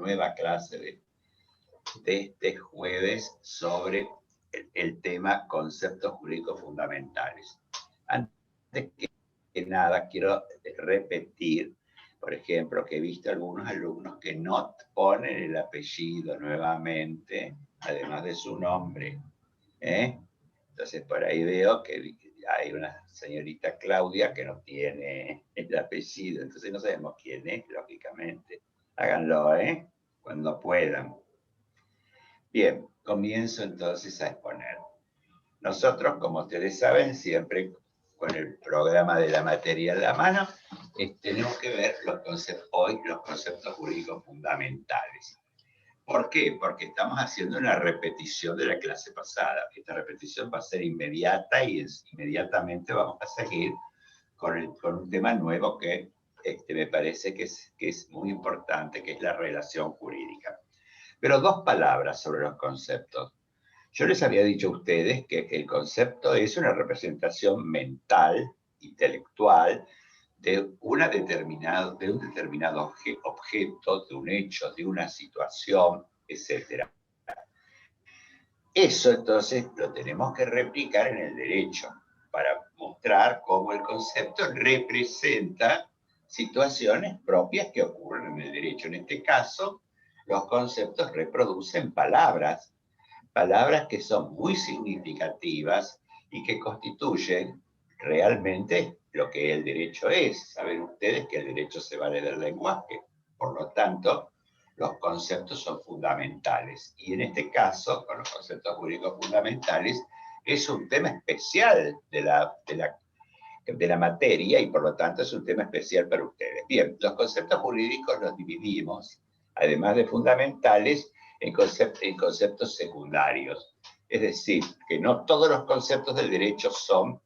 nueva clase de este jueves sobre el tema conceptos jurídicos fundamentales. Antes que nada, quiero repetir, por ejemplo, que he visto algunos alumnos que no ponen el apellido nuevamente, además de su nombre. Entonces, por ahí veo que hay una señorita Claudia que no tiene el apellido, entonces no sabemos quién es, lógicamente. Háganlo, cuando puedan. Bien, comienzo entonces a exponer. Nosotros, como ustedes saben, siempre con el programa de la materia en la mano, tenemos que ver hoy los conceptos jurídicos fundamentales. ¿Por qué? Porque estamos haciendo una repetición de la clase pasada. Esta repetición va a ser inmediata y inmediatamente vamos a seguir con un tema nuevo que me parece que es muy importante, que es la relación jurídica. Pero dos palabras sobre los conceptos. Yo les había dicho a ustedes que el concepto es una representación mental, intelectual, de un determinado objeto, de un hecho, de una situación, etc. Eso entonces lo tenemos que replicar en el derecho para mostrar cómo el concepto representa situaciones propias que ocurren en el derecho. En este caso, los conceptos reproducen palabras que son muy significativas y que constituyen realmente lo que el derecho es. Saben ustedes que el derecho se vale del lenguaje, por lo tanto, los conceptos son fundamentales. Y en este caso, con los conceptos jurídicos fundamentales, es un tema especial de la materia y por lo tanto es un tema especial para ustedes. Bien, los conceptos jurídicos los dividimos, además de fundamentales, en conceptos secundarios. Es decir, que no todos los conceptos del derecho son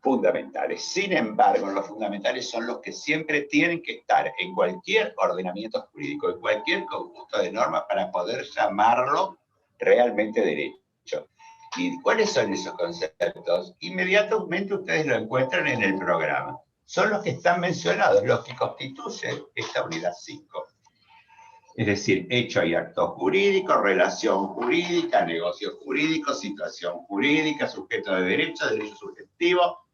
fundamentales. Sin embargo, los fundamentales son los que siempre tienen que estar en cualquier ordenamiento jurídico, en cualquier conjunto de normas para poder llamarlo realmente derecho. ¿Y cuáles son esos conceptos? Inmediatamente ustedes lo encuentran en el programa. Son los que están mencionados, los que constituyen esta unidad 5. Es decir, hecho y acto jurídico, relación jurídica, negocio jurídico, situación jurídica, sujeto de derecho subjetivo,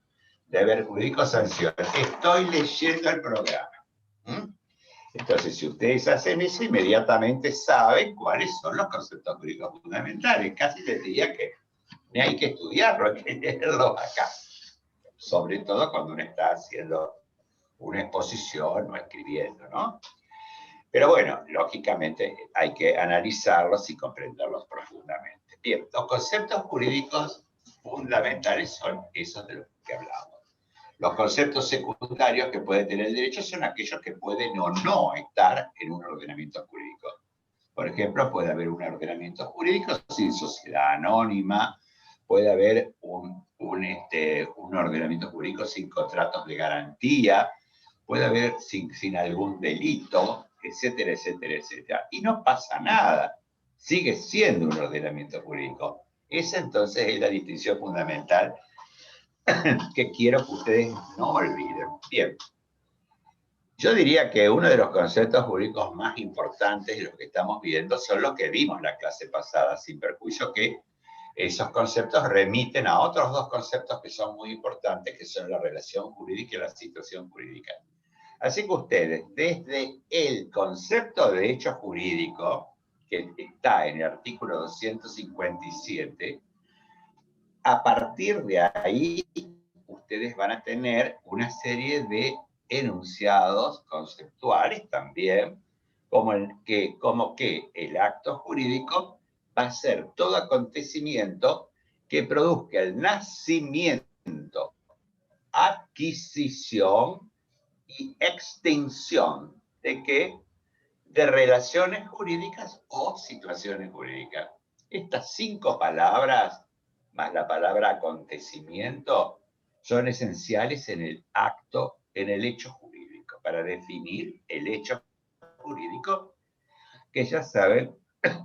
deber jurídico, sanción. Estoy leyendo el programa. Entonces, si ustedes hacen eso, inmediatamente saben cuáles son los conceptos jurídicos fundamentales. Casi les diría que hay que estudiarlo, hay que leerlo acá. Sobre todo cuando uno está haciendo una exposición o escribiendo, ¿no? Pero bueno, lógicamente hay que analizarlos y comprenderlos profundamente. Bien, los conceptos jurídicos fundamentales son esos de los que hablamos. Los conceptos secundarios que puede tener el derecho son aquellos que pueden o no estar en un ordenamiento jurídico. Por ejemplo, puede haber un ordenamiento jurídico sin sociedad anónima, puede haber un ordenamiento jurídico sin contratos de garantía, puede haber sin algún delito, etcétera, etcétera, etcétera. Y no pasa nada, sigue siendo un ordenamiento jurídico. Esa entonces es la distinción fundamental que quiero que ustedes no olviden. Bien, yo diría que uno de los conceptos jurídicos más importantes de los que estamos viendo son los que vimos la clase pasada, sin perjuicio que esos conceptos remiten a otros dos conceptos que son muy importantes, que son la relación jurídica y la situación jurídica. Así que ustedes, desde el concepto de hecho jurídico, que está en el artículo 257, a partir de ahí, ustedes van a tener una serie de enunciados conceptuales también, como que el acto jurídico va a ser todo acontecimiento que produzca el nacimiento, adquisición y extinción de ¿qué? De relaciones jurídicas o situaciones jurídicas. Estas 5 palabras, más la palabra acontecimiento, son esenciales en el acto, en el hecho jurídico, para definir el hecho jurídico, que ya saben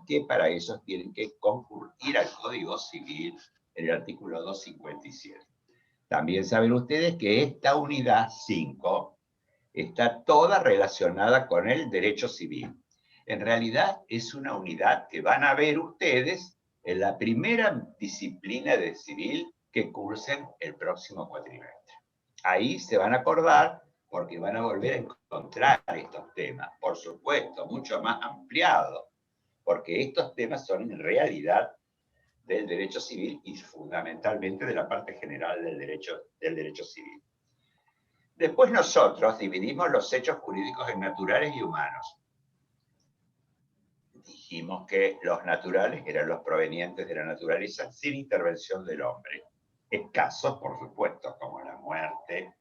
que para eso tienen que concurrir al Código Civil en el artículo 257. También saben ustedes que esta unidad 5 está toda relacionada con el derecho civil. En realidad es una unidad que van a ver ustedes en la primera disciplina de civil que cursen el próximo cuatrimestre. Ahí se van a acordar porque van a volver a encontrar estos temas, por supuesto, mucho más ampliados, porque estos temas son en realidad del derecho civil y fundamentalmente de la parte general del derecho civil. Después nosotros dividimos los hechos jurídicos en naturales y humanos. Dijimos que los naturales eran los provenientes de la naturaleza sin intervención del hombre. Escasos, por supuesto, como la muerte,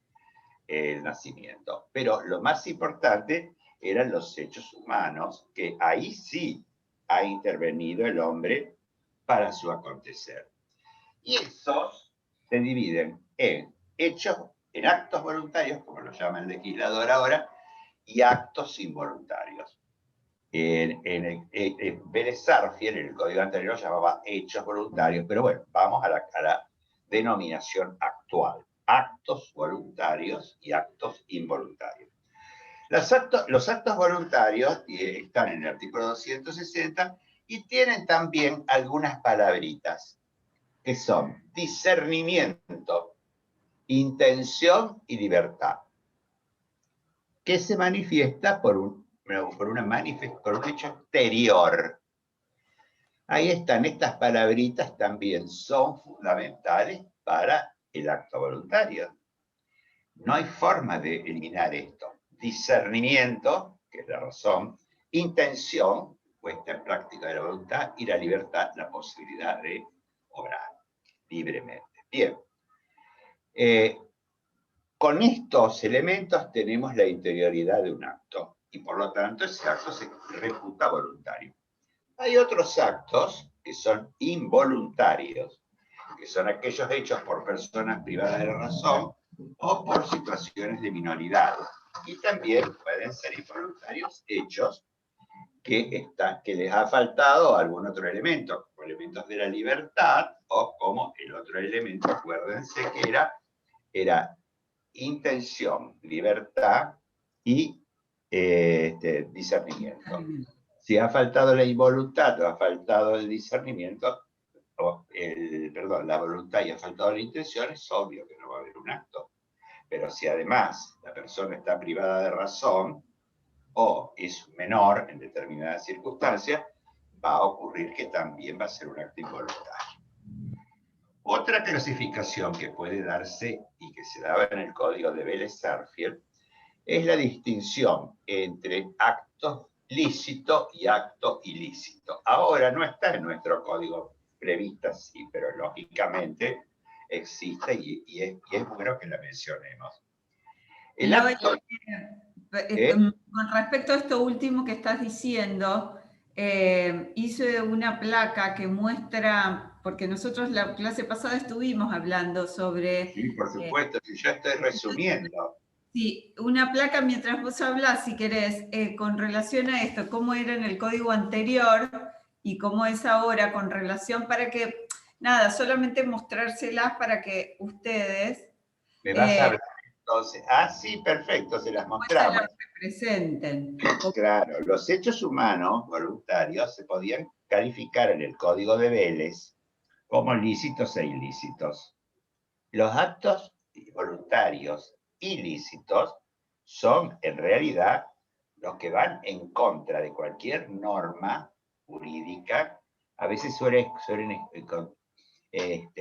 el nacimiento. Pero lo más importante eran los hechos humanos, que ahí sí ha intervenido el hombre para su acontecer. Y esos se dividen en hechos, en actos voluntarios, como lo llama el legislador ahora, y actos involuntarios. En Vélez Sarsfield, en el código anterior, llamaba hechos voluntarios, pero bueno, vamos a la denominación actual: actos voluntarios y actos involuntarios. Los actos voluntarios están en el artículo 260 y tienen también algunas palabritas que son discernimiento, intención y libertad, que se manifiesta por un hecho exterior. Ahí están, estas palabritas también son fundamentales para el acto voluntario. No hay forma de eliminar esto. Discernimiento, que es la razón, intención, puesta en práctica de la voluntad, y la libertad, la posibilidad de obrar libremente. Bien. Con estos elementos tenemos la interioridad de un acto, y por lo tanto ese acto se reputa voluntario. Hay otros actos que son involuntarios, que son aquellos hechos por personas privadas de la razón o por situaciones de minoridad. Y también pueden ser involuntarios hechos que les ha faltado algún otro elemento, como elementos de la libertad, o como el otro elemento, acuérdense que era intención, libertad y discernimiento. Si ha faltado la involuntad o ha faltado el discernimiento, la voluntad y ha faltado la intención, es obvio que no va a haber un acto. Pero si además la persona está privada de razón o es menor en determinadas circunstancias, va a ocurrir que también va a ser un acto involuntario. Otra clasificación que puede darse y que se daba en el código de Vélez Sarsfield es la distinción entre acto lícito y acto ilícito. Ahora no está en nuestro código prevista, sí, pero lógicamente existe y es bueno que la mencionemos. El acto, con respecto a esto último que estás diciendo, hice una placa que muestra, porque nosotros la clase pasada estuvimos hablando sobre... Sí, por supuesto, si yo estoy resumiendo. Sí, una placa mientras vos hablás, si querés, con relación a esto, cómo era en el código anterior y cómo es ahora con relación para que, nada, solamente mostrárselas para que ustedes... Me vas a hablar entonces. Ah, sí, perfecto, se las mostramos. Las representen. Claro, los hechos humanos voluntarios se podían calificar en el código de Vélez como lícitos e ilícitos. Los actos voluntarios ilícitos son en realidad los que van en contra de cualquier norma jurídica. A veces suelen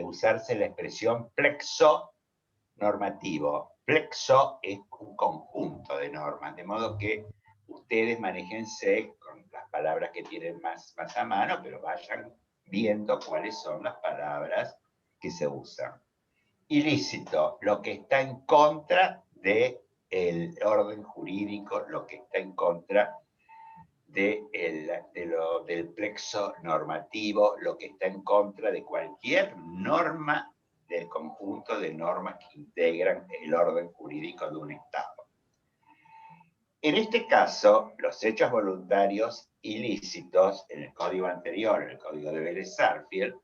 usarse la expresión plexo normativo. Plexo es un conjunto de normas, de modo que ustedes manéjense con las palabras que tienen más a mano, pero vayan viendo cuáles son las palabras que se usan. Ilícito, lo que está en contra del orden jurídico, lo que está en contra del plexo normativo, lo que está en contra de cualquier norma del conjunto de normas que integran el orden jurídico de un Estado. En este caso, los hechos voluntarios ilícitos, en el código anterior, en el código de Vélez Sarsfield,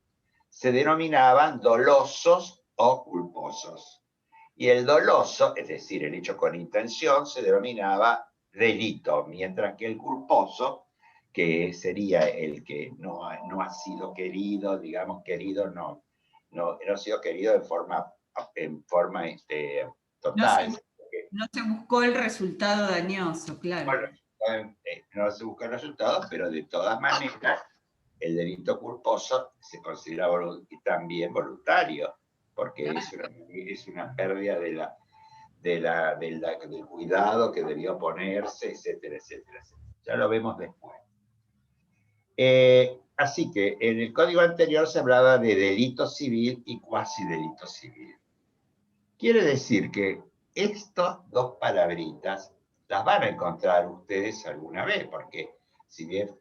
se denominaban dolosos o culposos. Y el doloso, es decir, el hecho con intención, se denominaba delito, mientras que el culposo que sería el que no ha sido querido, digamos, querido no ha sido querido en forma No se, total. no se buscó el resultado dañoso, claro. Bueno, no se buscan resultados, pero de todas maneras el delito culposo se considera también voluntario, porque es una pérdida del cuidado que debió ponerse, etcétera, etcétera, etcétera. Ya lo vemos después. Así que en el código anterior se hablaba de delito civil y cuasi delito civil. Quiere decir que estas dos palabritas las van a encontrar ustedes alguna vez, porque si bien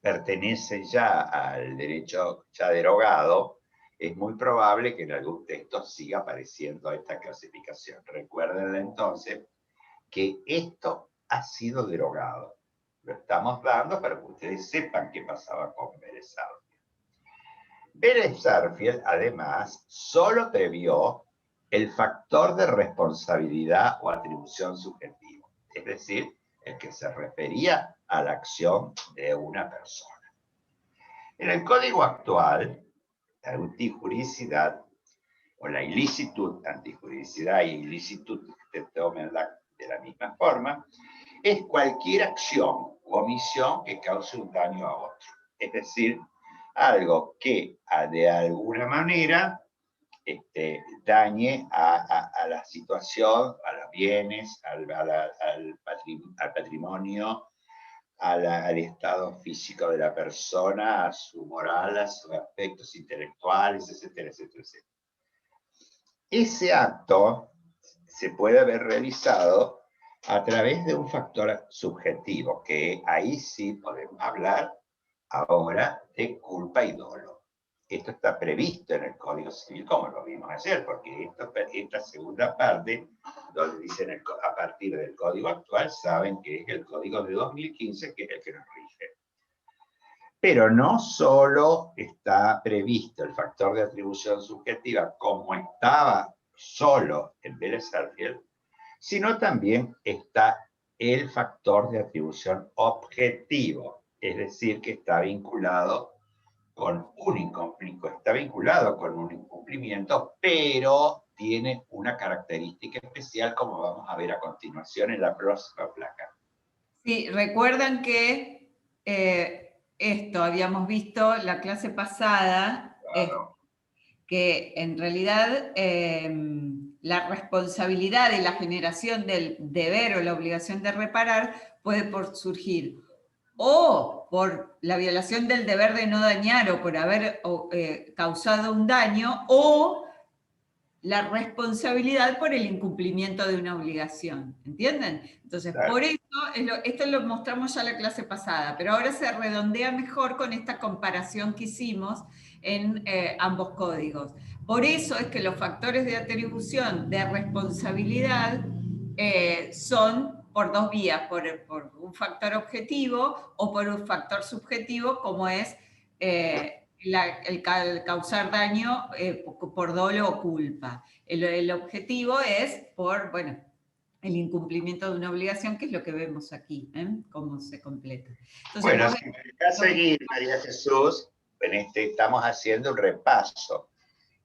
pertenece ya al derecho ya derogado, es muy probable que en algún texto siga apareciendo esta clasificación. Recuerden entonces que esto ha sido derogado. Lo estamos dando para que ustedes sepan qué pasaba con Vélez Sarsfield. Vélez Sarsfield, además, solo previó el factor de responsabilidad o atribución subjetiva, es decir, el que se refería a la acción de una persona. En el código actual, la antijuridicidad, o la ilicitud, antijuridicidad y ilicitud que se tomen de la misma forma, es cualquier acción o omisión que cause un daño a otro. Es decir, algo que de alguna manera dañe a la situación, a los bienes, al patrimonio, al estado físico de la persona, a su moral, a sus aspectos intelectuales, etcétera, etcétera, etcétera. Ese acto se puede haber realizado a través de un factor subjetivo, que ahí sí podemos hablar ahora de culpa y dolo. Esto está previsto en el Código Civil, como lo vimos ayer, porque esta segunda parte, donde dicen a partir del Código actual, saben que es el Código de 2015, que es el que nos rige. Pero no solo está previsto el factor de atribución subjetiva, como estaba solo en Vélez Sarsfield, sino también está el factor de atribución objetivo, es decir, que está vinculado con un incumplimiento, pero tiene una característica especial, como vamos a ver a continuación en la próxima placa. Sí, recuerdan que esto habíamos visto la clase pasada, Claro. que en realidad la responsabilidad de la generación del deber o la obligación de reparar puede surgir o por la violación del deber de no dañar o por haber causado un daño, o la responsabilidad por el incumplimiento de una obligación, ¿entienden? Entonces, claro, por eso, esto lo mostramos ya la clase pasada, pero ahora se redondea mejor con esta comparación que hicimos en ambos códigos. Por eso es que los factores de atribución de responsabilidad son por dos vías, por un factor objetivo o por un factor subjetivo, como es el causar daño por dolo o culpa. El objetivo es por, bueno, el incumplimiento de una obligación, que es lo que vemos aquí, cómo se completa. Entonces, bueno, si me deja seguir, María Jesús, estamos haciendo un repaso.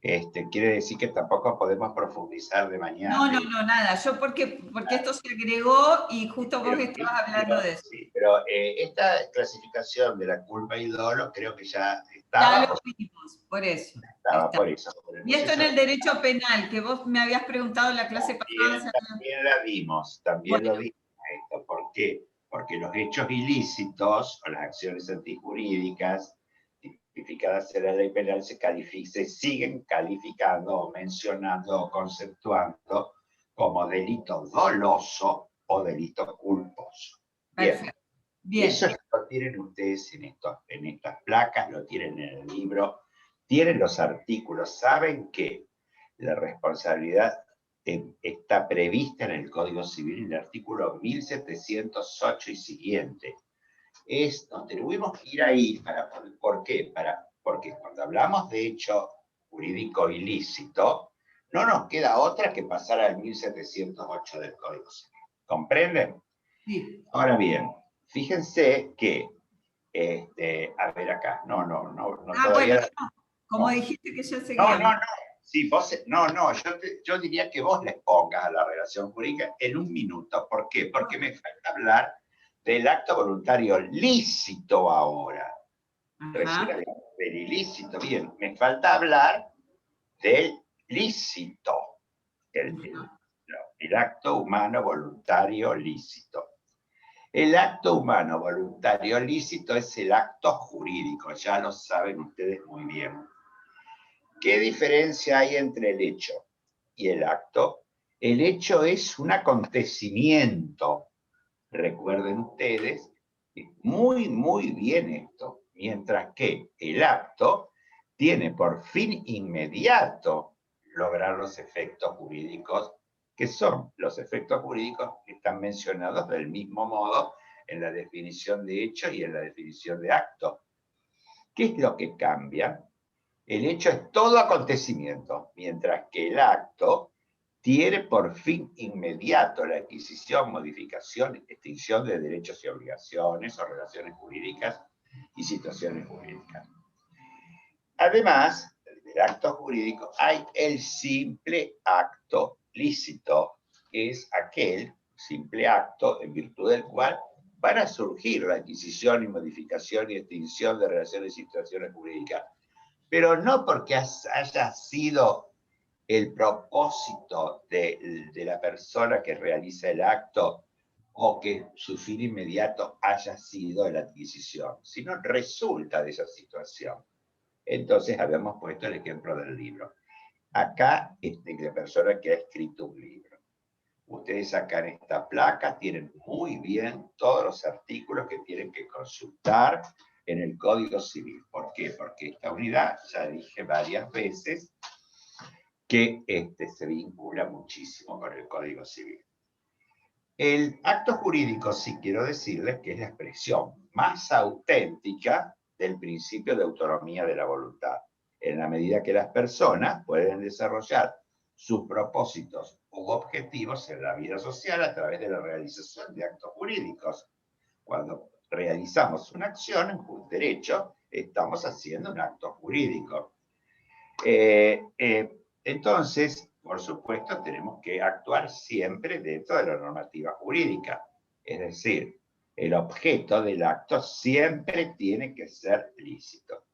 Quiere decir que tampoco podemos profundizar de mañana. No, nada. Yo porque esto se agregó y justo vos estabas hablando de eso. Sí, pero esta clasificación de la culpa y dolo creo que ya Ya estaba. lo vimos, por eso. Estaba por eso. Y esto en el derecho penal, que vos me habías preguntado en la clase pasada. También la vimos, lo vimos esto. ¿Por qué? Porque los hechos ilícitos o las acciones antijurídicas tipificadas en la ley penal se siguen calificando o mencionando o conceptuando como delito doloso o delito culposo. Bien. Perfecto. Bien. Eso lo tienen ustedes en estas placas, lo tienen en el libro, tienen los artículos, saben que la responsabilidad está prevista en el Código Civil, en el artículo 1708 y siguiente. Nos tuvimos que ir ahí, ¿por qué? Porque cuando hablamos de hecho jurídico ilícito, no nos queda otra que pasar al 1708 del Código Civil. ¿Comprenden? Sí. Ahora bien, fíjense que A ver acá. No, Ah, bueno, todavía. no, como No, dijiste que ya no, seguíamos. Sí, yo diría que vos le pongas a la relación jurídica en un minuto. ¿Por qué? Porque me falta hablar del acto voluntario lícito ahora. Recién Ajá. hablamos del ilícito. Bien, me falta hablar del lícito. El acto humano voluntario lícito. El acto humano voluntario lícito es el acto jurídico, ya lo saben ustedes muy bien. ¿Qué diferencia hay entre el hecho y el acto? El hecho es un acontecimiento. Recuerden ustedes, muy bien esto, mientras que el acto tiene por fin inmediato lograr los efectos jurídicos, que son los efectos jurídicos que están mencionados del mismo modo en la definición de hecho y en la definición de acto. ¿Qué es lo que cambia? El hecho es todo acontecimiento, mientras que el acto tiene por fin inmediato la adquisición, modificación, extinción de derechos y obligaciones o relaciones jurídicas y situaciones jurídicas. Además del acto jurídico hay el simple acto lícito, que es aquel simple acto en virtud del cual van a surgir la adquisición y modificación y extinción de relaciones y situaciones jurídicas, pero no porque haya sido el propósito de la persona que realiza el acto o que su fin inmediato haya sido la adquisición, sino resulta de esa situación. Entonces habíamos puesto el ejemplo del libro. Acá la persona que ha escrito un libro. Ustedes sacan esta placa, tienen muy bien todos los artículos que tienen que consultar en el Código Civil. ¿Por qué? Porque esta unidad, ya dije varias veces, que se vincula muchísimo con el Código Civil. El acto jurídico, sí quiero decirles que es la expresión más auténtica del principio de autonomía de la voluntad, en la medida que las personas pueden desarrollar sus propósitos u objetivos en la vida social a través de la realización de actos jurídicos. Cuando realizamos una acción en un derecho, estamos haciendo un acto jurídico. Entonces, por supuesto, tenemos que actuar siempre dentro de la normativa jurídica. Es decir, el objeto del acto siempre tiene que ser lícito.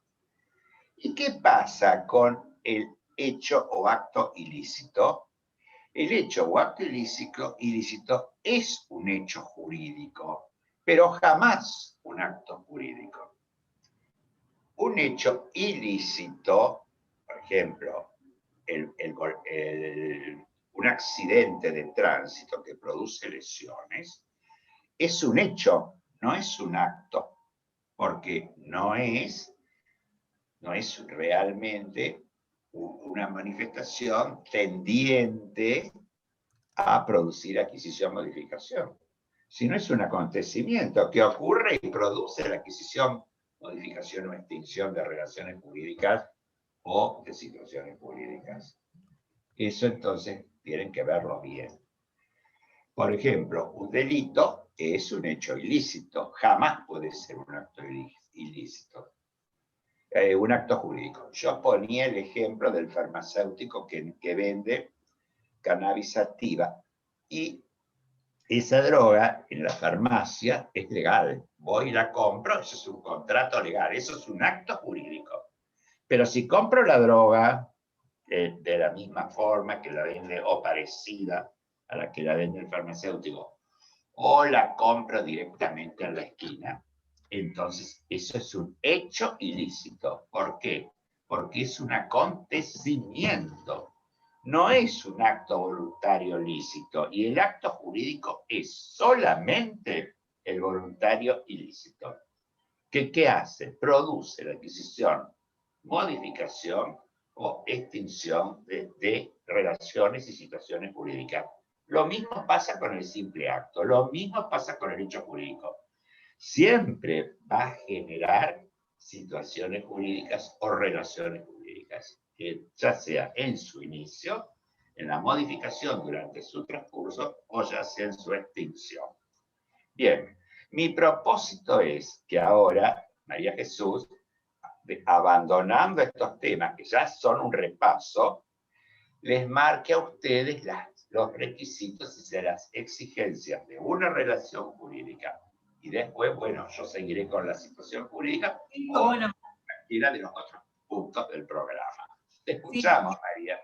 ¿Y qué pasa con el hecho o acto ilícito? El hecho o acto ilícito es un hecho jurídico, pero jamás un acto jurídico. Un hecho ilícito, por ejemplo, un accidente de tránsito que produce lesiones, es un hecho, no es un acto, porque no es realmente una manifestación tendiente a producir adquisición modificación, sino es un acontecimiento que ocurre y produce la adquisición, modificación o extinción de relaciones jurídicas o de situaciones jurídicas. Eso entonces tienen que verlo bien. Por ejemplo, un delito es un hecho ilícito, jamás puede ser un acto ilícito. Un acto jurídico. Yo ponía el ejemplo del farmacéutico que vende cannabis sativa y esa droga en la farmacia es legal. Voy y la compro, eso es un contrato legal, eso es un acto jurídico. Pero si compro la droga de la misma forma que la vende o parecida a la que la vende el farmacéutico, o la compro directamente en la esquina, entonces eso es un hecho ilícito. ¿Por qué? Porque es un acontecimiento, no es un acto voluntario lícito, y el acto jurídico es solamente el voluntario ilícito. ¿Qué hace? Produce la adquisición, modificación o extinción de relaciones y situaciones jurídicas. Lo mismo pasa con el simple acto, lo mismo pasa con el hecho jurídico. Siempre va a generar situaciones jurídicas o relaciones jurídicas, ya sea en su inicio, en la modificación durante su transcurso o ya sea en su extinción. Bien, mi propósito es que ahora María Jesús, abandonando estos temas que ya son un repaso, les marque a ustedes los requisitos y las exigencias de una relación jurídica. Y después, bueno, yo seguiré con la situación jurídica o Bueno, cualquiera de los otros puntos del programa. Te sí, escuchamos, María.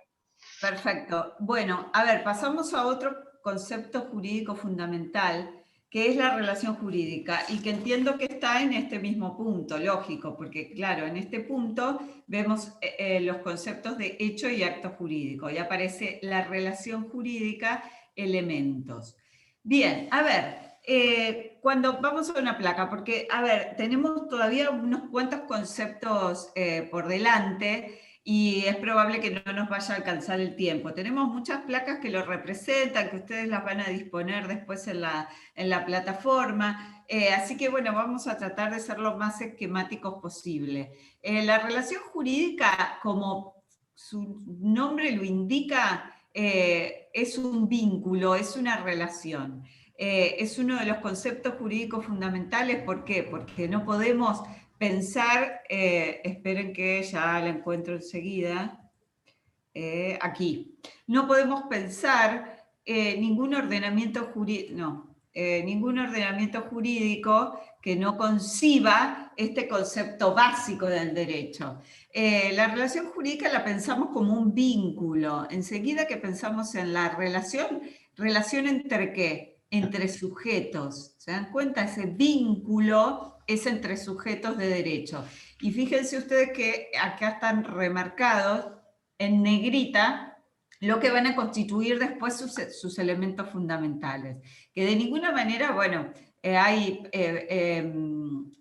perfecto. Bueno, a ver, pasamos a otro concepto jurídico fundamental, que es la relación jurídica, y que entiendo que está en este mismo punto, lógico, porque claro, en este punto vemos los conceptos de hecho y acto jurídico, y aparece la relación jurídica, elementos. Bien, a ver, cuando vamos a una placa, porque, a ver, tenemos todavía unos cuantos conceptos por delante, y es probable que no nos vaya a alcanzar el tiempo. Tenemos muchas placas que lo representan, que ustedes las van a disponer después en la plataforma, así que bueno, vamos a tratar de ser lo más esquemáticos posible. La relación jurídica, como su nombre lo indica, es un vínculo, es una relación. Es uno de los conceptos jurídicos fundamentales. ¿Por qué? Porque no podemos pensar, esperen que ya la encuentro enseguida, aquí. No podemos pensar ningún ordenamiento jurídico, ningún ordenamiento jurídico que no conciba este concepto básico del derecho. La relación jurídica la pensamos como un vínculo. Enseguida que pensamos en la relación entre ¿qué? Entre sujetos. ¿Se dan cuenta? Ese vínculo es entre sujetos de derecho. Y fíjense ustedes que acá están remarcados en negrita lo que van a constituir después sus elementos fundamentales. Que de ninguna manera, bueno, hay en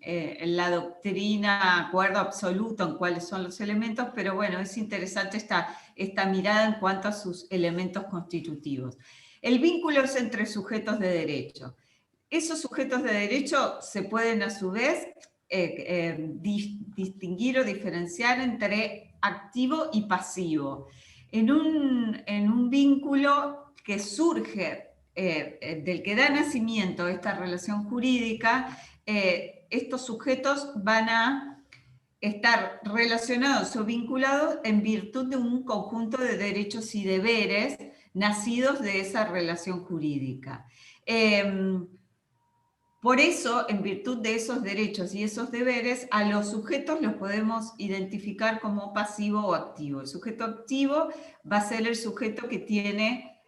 la doctrina acuerdo absoluto en cuáles son los elementos, pero bueno, es interesante esta mirada en cuanto a sus elementos constitutivos. El vínculo es entre sujetos de derecho. Esos sujetos de derecho se pueden a su vez distinguir o diferenciar entre activo y pasivo. En un vínculo que surge, del que da nacimiento esta relación jurídica, estos sujetos van a estar relacionados o vinculados en virtud de un conjunto de derechos y deberes nacidos de esa relación jurídica. Por eso, en virtud de esos derechos y esos deberes, a los sujetos los podemos identificar como pasivo o activo. El sujeto activo va a ser el sujeto que tiene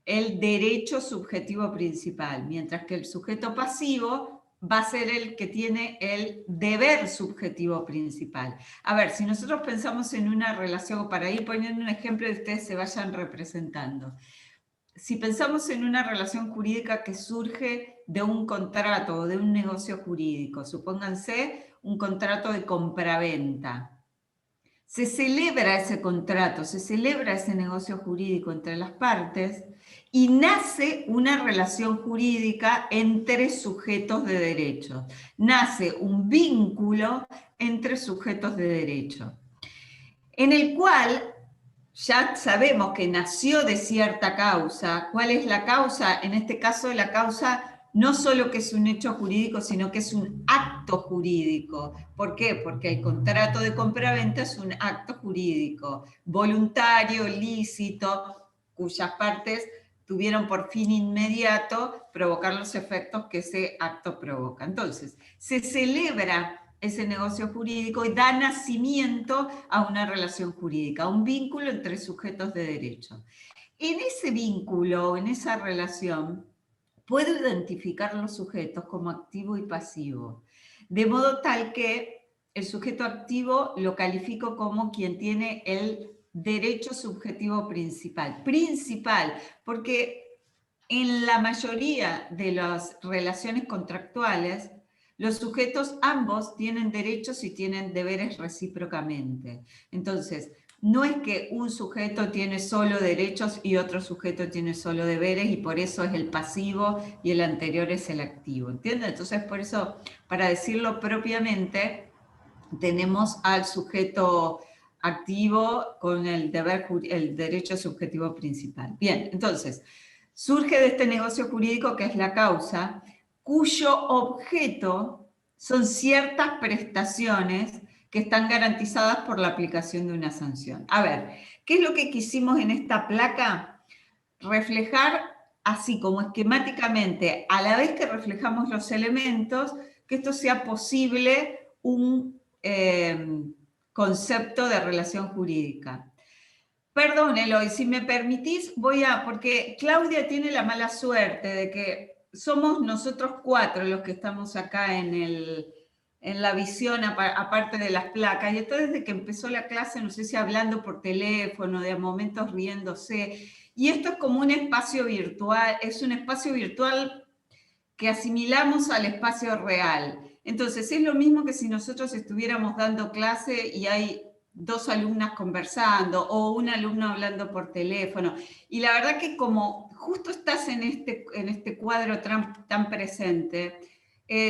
el derecho subjetivo principal, mientras que el sujeto pasivo va a ser el que tiene el deber subjetivo principal. A ver, si nosotros pensamos en una relación, para ir poniendo un ejemplo y ustedes se vayan representando. Si pensamos en una relación jurídica que surge de un contrato o de un negocio jurídico, supónganse un contrato de compraventa. Se celebra ese contrato, se celebra ese negocio jurídico entre las partes y nace una relación jurídica entre sujetos de derecho. Nace un vínculo entre sujetos de derecho, en el cual ya sabemos que nació de cierta causa. ¿Cuál es la causa? En este caso, la causa no solo que es un hecho jurídico, sino que es un acto jurídico. ¿Por qué? Porque el contrato de compraventa es un acto jurídico, voluntario, lícito, cuyas partes tuvieron por fin inmediato provocar los efectos que ese acto provoca. Entonces, se celebra ese negocio jurídico y da nacimiento a una relación jurídica, a un vínculo entre sujetos de derecho. En ese vínculo, en esa relación, puedo identificar los sujetos como activo y pasivo, de modo tal que el sujeto activo lo califico como quien tiene el derecho subjetivo principal. Principal, porque en la mayoría de las relaciones contractuales, los sujetos ambos tienen derechos y tienen deberes recíprocamente. Entonces, no es que un sujeto tiene solo derechos y otro sujeto tiene solo deberes y por eso es el pasivo y el anterior es el activo, ¿entienden? Entonces, por eso, para decirlo propiamente, tenemos al sujeto activo con el derecho subjetivo principal. Bien, entonces, surge de este negocio jurídico que es la causa, cuyo objeto son ciertas prestaciones que están garantizadas por la aplicación de una sanción. A ver, ¿qué es lo que quisimos en esta placa? Reflejar así como esquemáticamente, a la vez que reflejamos los elementos, que esto sea posible un concepto de relación jurídica. Perdón, Eloy, si me permitís, porque Claudia tiene la mala suerte de que somos nosotros 4 los que estamos acá en la visión, aparte de las placas, y entonces desde que empezó la clase, no sé si hablando por teléfono, de a momentos riéndose, y esto es como un espacio virtual, es un espacio virtual que asimilamos al espacio real. Entonces, es lo mismo que si nosotros estuviéramos dando clase y hay 2 alumnas conversando o un alumno hablando por teléfono. Y la verdad que como justo estás en este cuadro tan presente,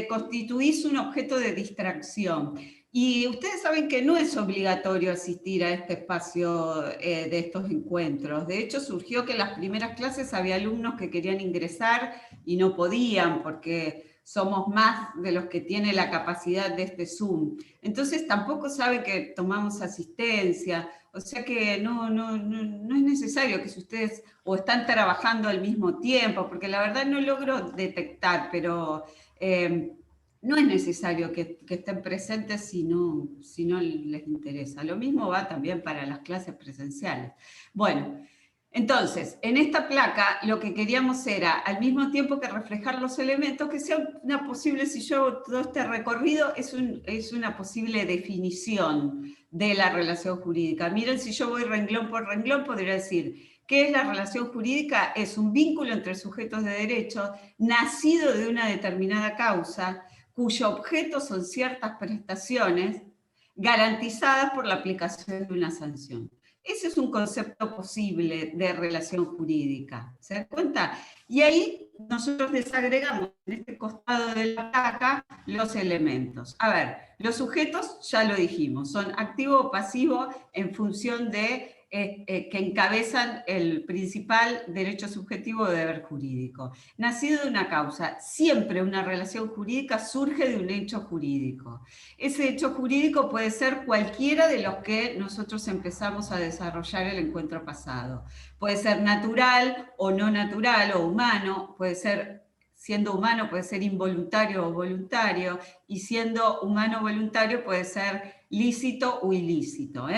constituís un objeto de distracción. Y ustedes saben que no es obligatorio asistir a este espacio de estos encuentros. De hecho, surgió que en las primeras clases había alumnos que querían ingresar y no podían porque somos más de los que tiene la capacidad de este Zoom. Entonces tampoco sabe que tomamos asistencia, o sea que no es necesario que si ustedes o están trabajando al mismo tiempo, porque la verdad no logro detectar, pero no es necesario que estén presentes si no les interesa. Lo mismo va también para las clases presenciales. Bueno, entonces, en esta placa lo que queríamos era, al mismo tiempo que reflejar los elementos, que sea una posible, si yo hago todo este recorrido, es una posible definición de la relación jurídica. Miren, si yo voy renglón por renglón, podría decir, ¿qué es la relación jurídica? Es un vínculo entre sujetos de derecho, nacido de una determinada causa, cuyo objeto son ciertas prestaciones garantizadas por la aplicación de una sanción. Ese es un concepto posible de relación jurídica, ¿se dan cuenta? Y ahí nosotros desagregamos en este costado de la placa los elementos. A ver, los sujetos, ya lo dijimos, son activo o pasivo en función de que encabezan el principal derecho subjetivo o deber jurídico. Nacido de una causa, siempre una relación jurídica surge de un hecho jurídico. Ese hecho jurídico puede ser cualquiera de los que nosotros empezamos a desarrollar el encuentro pasado. Puede ser natural o no natural o humano, puede ser, siendo humano puede ser involuntario o voluntario, y siendo humano o voluntario puede ser lícito o ilícito.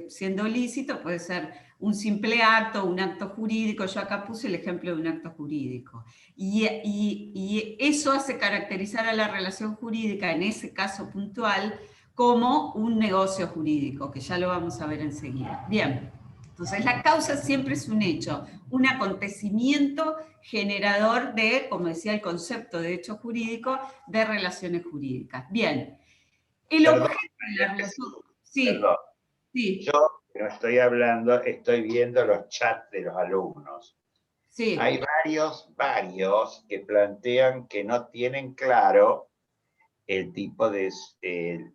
Siendo lícito puede ser un simple acto, un acto jurídico. Yo acá puse el ejemplo de un acto jurídico. Y eso hace caracterizar a la relación jurídica, en ese caso puntual, como un negocio jurídico, que ya lo vamos a ver enseguida. Bien, entonces la causa siempre es un hecho, un acontecimiento generador de, como decía el concepto de hecho jurídico, de relaciones jurídicas. Bien, el objeto de la relación... Sí, perdón. sí. Yo no estoy hablando, estoy viendo los chats de los alumnos. Sí. Hay varios que plantean que no tienen claro el tipo de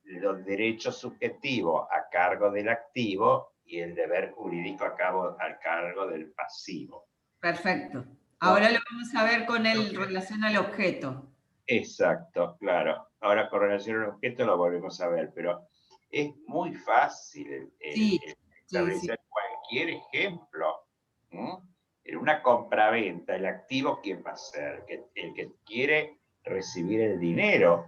los derechos subjetivos a cargo del activo y el deber jurídico a cargo del pasivo. Perfecto. Ahora lo vamos a ver con relación al objeto. Exacto, claro. Ahora con relación al objeto lo volvemos a ver, pero es muy fácil establecer cualquier ejemplo. En una compraventa, el activo, ¿quién va a ser? El que quiere recibir el dinero.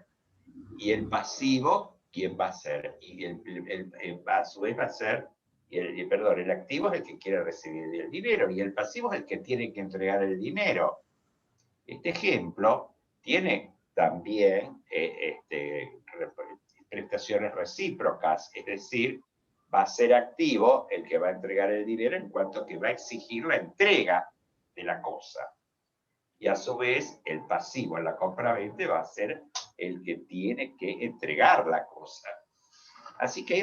Y el pasivo, ¿quién va a ser? Y a su vez va a ser, el activo es el que quiere recibir el dinero y el pasivo es el que tiene que entregar el dinero. Este ejemplo tiene también prestaciones recíprocas, es decir, va a ser activo el que va a entregar el dinero en cuanto que va a exigir la entrega de la cosa. Y a su vez, el pasivo en la compraventa va a ser el que tiene que entregar la cosa. Así que hay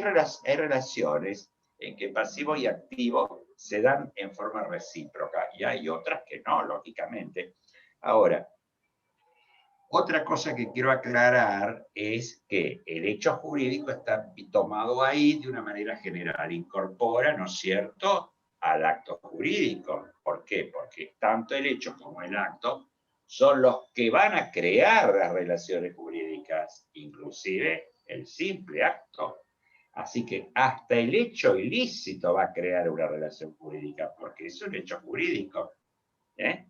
relaciones en que pasivo y activo se dan en forma recíproca y hay otras que no, lógicamente. Ahora, otra cosa que quiero aclarar es que el hecho jurídico está tomado ahí de una manera general, incorpora, ¿no es cierto?, al acto jurídico. ¿Por qué? Porque tanto el hecho como el acto son los que van a crear las relaciones jurídicas, inclusive el simple acto. Así que hasta el hecho ilícito va a crear una relación jurídica, porque es un hecho jurídico. ¿Eh?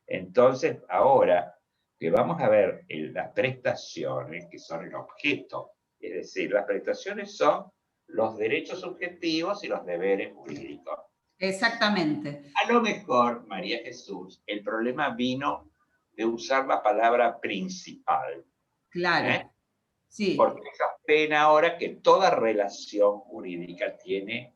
Entonces, ahora que vamos a ver las prestaciones, que son el objeto, es decir, las prestaciones son los derechos subjetivos y los deberes jurídicos. Exactamente. A lo mejor, María Jesús, el problema vino de usar la palabra principal. Claro, sí. Porque es pena ahora que toda relación jurídica tiene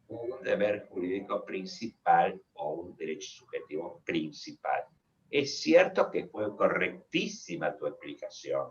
un deber jurídico principal o un derecho subjetivo principal. Es cierto que fue correctísima tu explicación,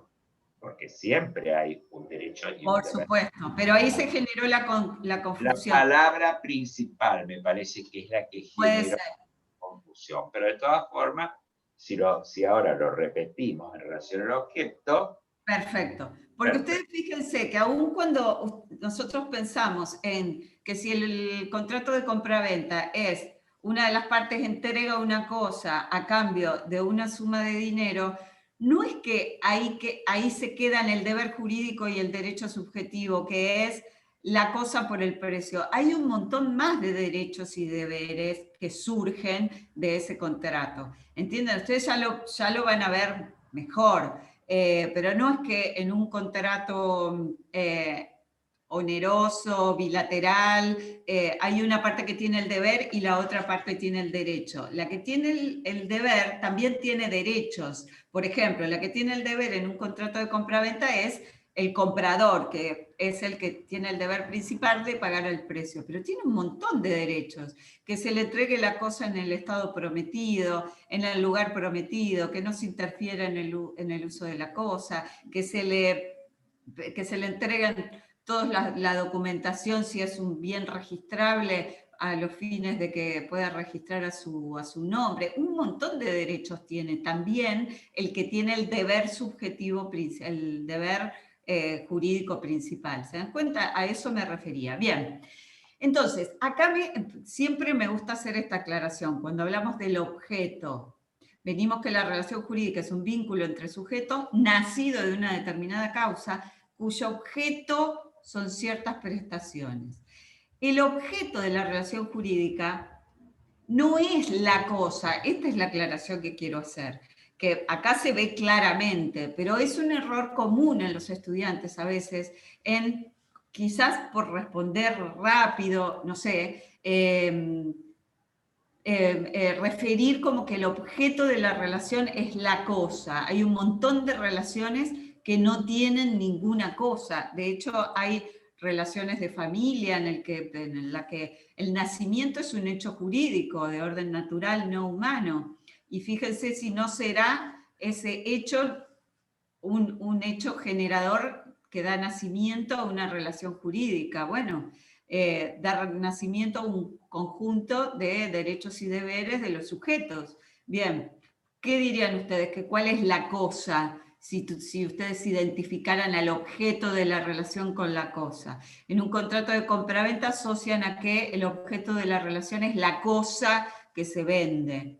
porque siempre hay un derecho y un Por deber. supuesto, pero ahí se generó la La confusión. palabra principal me parece que es la que Puede genera ser. confusión, pero de todas formas, si ahora lo repetimos en relación al objeto. Perfecto. Porque ustedes fíjense que aun cuando nosotros pensamos en que si el contrato de compraventa es una de las partes entrega una cosa a cambio de una suma de dinero, no es que ahí se quedan el deber jurídico y el derecho subjetivo, que es la cosa por el precio. Hay un montón más de derechos y deberes que surgen de ese contrato. ¿Entienden? Ustedes ya lo van a ver mejor. Pero no es que en un contrato oneroso, bilateral, hay una parte que tiene el deber y la otra parte tiene el derecho. La que tiene el deber también tiene derechos. Por ejemplo, la que tiene el deber en un contrato de compraventa es el comprador, que es el que tiene el deber principal de pagar el precio, pero tiene un montón de derechos, que se le entregue la cosa en el estado prometido, en el lugar prometido, que no se interfiera en el uso de la cosa, que se le entreguen toda la documentación si es un bien registrable a los fines de que pueda registrar a su nombre. Un montón de derechos tiene. También el que tiene el deber subjetivo, el deber jurídico principal. ¿Se dan cuenta? A eso me refería. Bien. Entonces, acá siempre me gusta hacer esta aclaración. Cuando hablamos del objeto, venimos que la relación jurídica es un vínculo entre sujetos nacido de una determinada causa, cuyo objeto son ciertas prestaciones. El objeto de la relación jurídica no es la cosa, esta es la aclaración que quiero hacer, que acá se ve claramente, pero es un error común en los estudiantes a veces, quizás por responder rápido, no sé, referir como que el objeto de la relación es la cosa. Hay un montón de relaciones que no tienen ninguna cosa. De hecho, hay relaciones de familia en la que el nacimiento es un hecho jurídico de orden natural, no humano. Y fíjense si no será ese hecho un hecho generador que da nacimiento a una relación jurídica. Bueno, dar nacimiento a un conjunto de derechos y deberes de los sujetos. Bien, ¿qué dirían ustedes? ¿Cuál es la cosa? Si ustedes identificaran al objeto de la relación con la cosa. En un contrato de compraventa asocian a que el objeto de la relación es la cosa que se vende.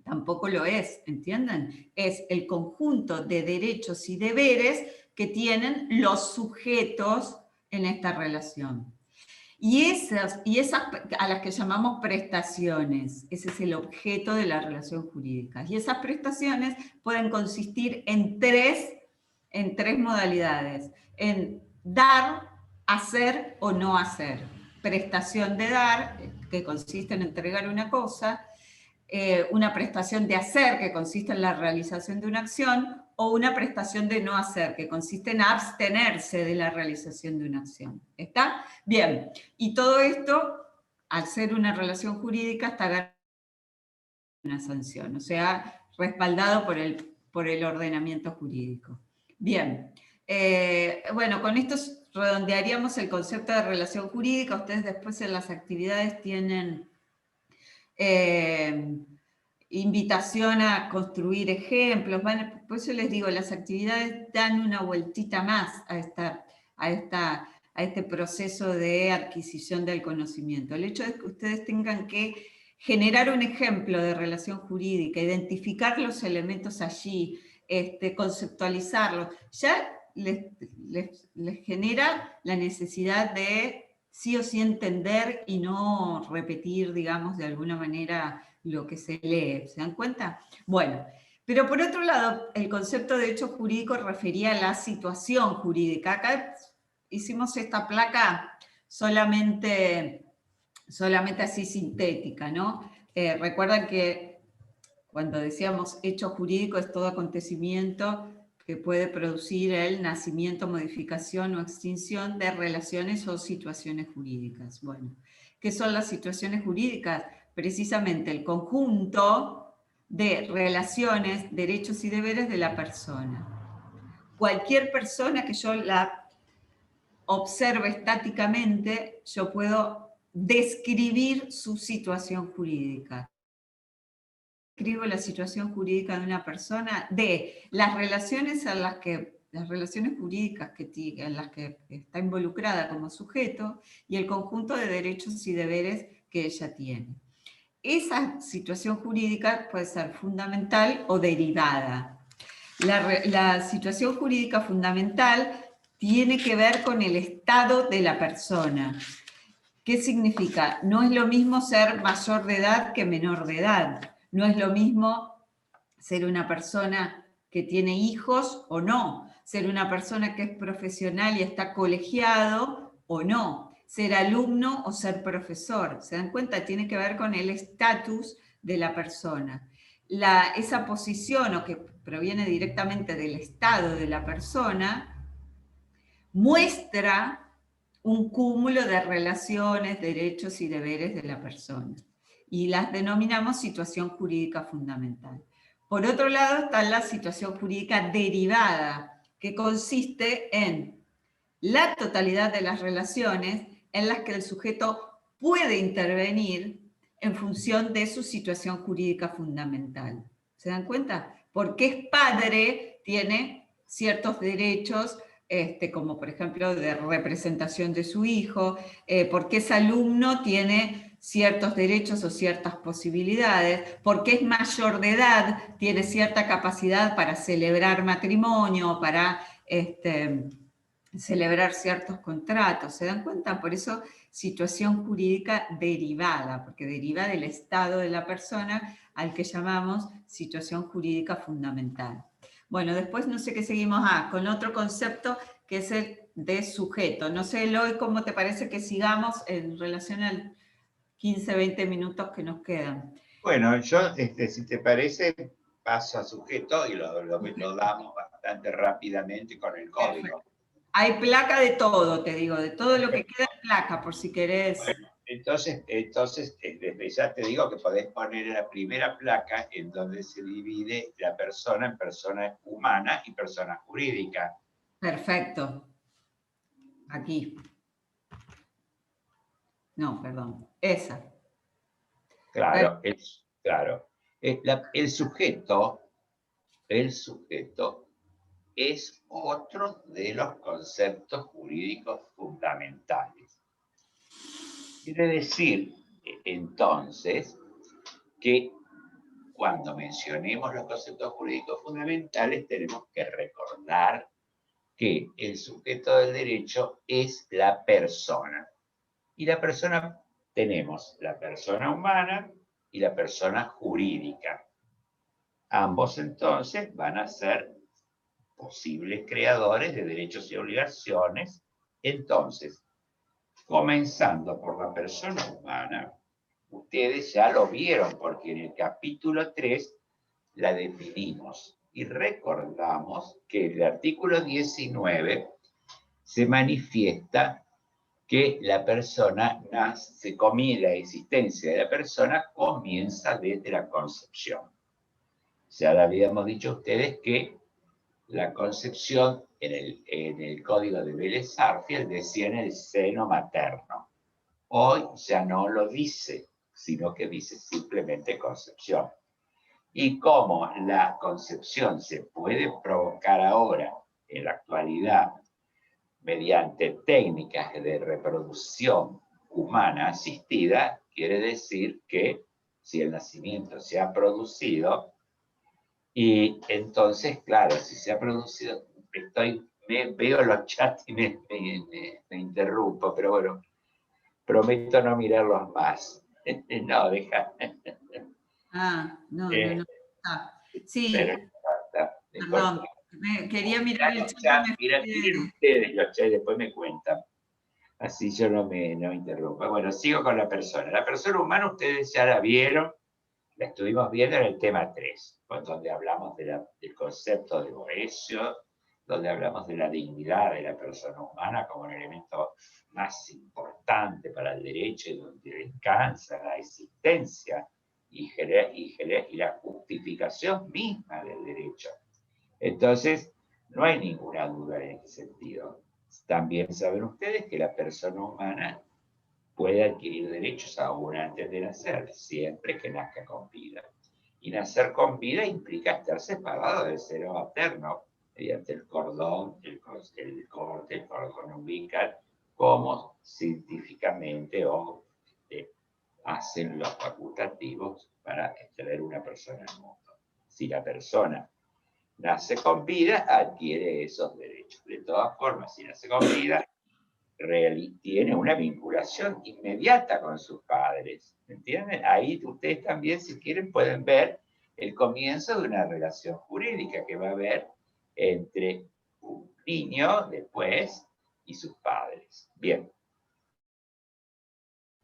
Tampoco lo es, ¿entienden? Es el conjunto de derechos y deberes que tienen los sujetos en esta relación. Y esas a las que llamamos prestaciones, ese es el objeto de la relación jurídica. Y esas prestaciones pueden consistir en tres modalidades: en dar, hacer o no hacer. Prestación de dar, que consiste en entregar una cosa; una prestación de hacer, que consiste en la realización de una acción; o una prestación de no hacer, que consiste en abstenerse de la realización de una acción. ¿Está? Bien. Y todo esto, al ser una relación jurídica, está ganando una sanción, o sea, respaldado por el ordenamiento jurídico. Bien. Bueno, con esto redondearíamos el concepto de relación jurídica. Ustedes después en las actividades tienen invitación a construir ejemplos. Por eso les digo, las actividades dan una vueltita más a este proceso de adquisición del conocimiento. El hecho de que ustedes tengan que generar un ejemplo de relación jurídica, identificar los elementos allí, conceptualizarlos, ya les genera la necesidad de sí o sí entender y no repetir, digamos, de alguna manera lo que se lee. ¿Se dan cuenta? Bueno, pero por otro lado, el concepto de hecho jurídico refería a la situación jurídica. Acá hicimos esta placa solamente así sintética, ¿no? Recuerdan que cuando decíamos hecho jurídico es todo acontecimiento que puede producir el nacimiento, modificación o extinción de relaciones o situaciones jurídicas. Bueno, ¿qué son las situaciones jurídicas? Precisamente el conjunto de relaciones, derechos y deberes de la persona. Cualquier persona que yo la observe estáticamente, yo puedo describir su situación jurídica. Describo la situación jurídica de una persona, de las relaciones en las que, las relaciones jurídicas en las que está involucrada como sujeto y el conjunto de derechos y deberes que ella tiene. Esa situación jurídica puede ser fundamental o derivada. La situación jurídica fundamental tiene que ver con el estado de la persona. ¿Qué significa? No es lo mismo ser mayor de edad que menor de edad. No es lo mismo ser una persona que tiene hijos o no. Ser una persona que es profesional y está colegiado o no. Ser alumno o ser profesor. ¿Se dan cuenta? Tiene que ver con el estatus de la persona. Esa posición o que proviene directamente del estado de la persona muestra un cúmulo de relaciones, derechos y deberes de la persona. Y las denominamos situación jurídica fundamental. Por otro lado está la situación jurídica derivada, que consiste en la totalidad de las relaciones en las que el sujeto puede intervenir en función de su situación jurídica fundamental. ¿Se dan cuenta? Porque es padre, tiene ciertos derechos, como por ejemplo de representación de su hijo, porque es alumno, tiene ciertos derechos o ciertas posibilidades, porque es mayor de edad, tiene cierta capacidad para celebrar matrimonio, para celebrar ciertos contratos. ¿Se dan cuenta? Por eso situación jurídica derivada, porque deriva del estado de la persona al que llamamos situación jurídica fundamental. Bueno, después no sé qué seguimos con otro concepto que es el de sujeto. No sé, Eloy, ¿cómo te parece que sigamos en relación al 15, 20 minutos que nos quedan? Bueno, yo, si te parece, paso a sujeto y lo damos bastante rápidamente con el código. Perfecto. Hay placa de todo, te digo, de todo lo que queda en placa, por si querés. Bueno, entonces desde ya te digo que podés poner la primera placa en donde se divide la persona en persona humana y persona jurídica. Perfecto. Aquí. No, perdón. Esa. Claro, claro. El sujeto es otro de los conceptos jurídicos fundamentales. Quiere decir, entonces, que cuando mencionemos los conceptos jurídicos fundamentales tenemos que recordar que el sujeto del derecho es la persona. Y la persona, tenemos la persona humana y la persona jurídica. Ambos entonces van a ser posibles creadores de derechos y obligaciones. Entonces, comenzando por la persona humana, ustedes ya lo vieron porque en el capítulo 3 la definimos y recordamos que el artículo 19 se manifiesta que la persona nace, la existencia de la persona comienza desde la concepción. Ya le habíamos dicho a ustedes que la concepción en el código de Vélez-Sarsfield decía en el seno materno. Hoy ya no lo dice, sino que dice simplemente concepción. Y cómo la concepción se puede provocar ahora, en la actualidad, mediante técnicas de reproducción humana asistida, quiere decir que si el nacimiento se ha producido, y entonces, claro, si se ha producido, veo los chats y me interrumpo, pero bueno, prometo no mirarlos más. No, deja. No. Ah, Pero sí, después, perdón. Quería mirar el chat. miren ustedes los chats y después me cuentan. Así yo no me interrumpo. Bueno, sigo con la persona. La persona humana, ustedes ya la vieron, la estuvimos viendo en el tema 3, donde hablamos del concepto de Boecio, donde hablamos de la dignidad de la persona humana como un elemento más importante para el derecho y donde descansa la existencia y la justificación misma del derecho. Entonces, no hay ninguna duda en ese sentido. También saben ustedes que la persona humana puede adquirir derechos aún antes de nacer, siempre que nazca con vida. Y nacer con vida implica estar separado del seno materno mediante el cordón umbilical, como científicamente hacen los facultativos para tener una persona en el mundo. Si la persona nace con vida, adquiere esos derechos. De todas formas, si nace con vida, tiene una vinculación inmediata con sus padres. ¿Entienden? Ahí ustedes también, si quieren, pueden ver el comienzo de una relación jurídica que va a haber entre un niño después y sus padres. Bien.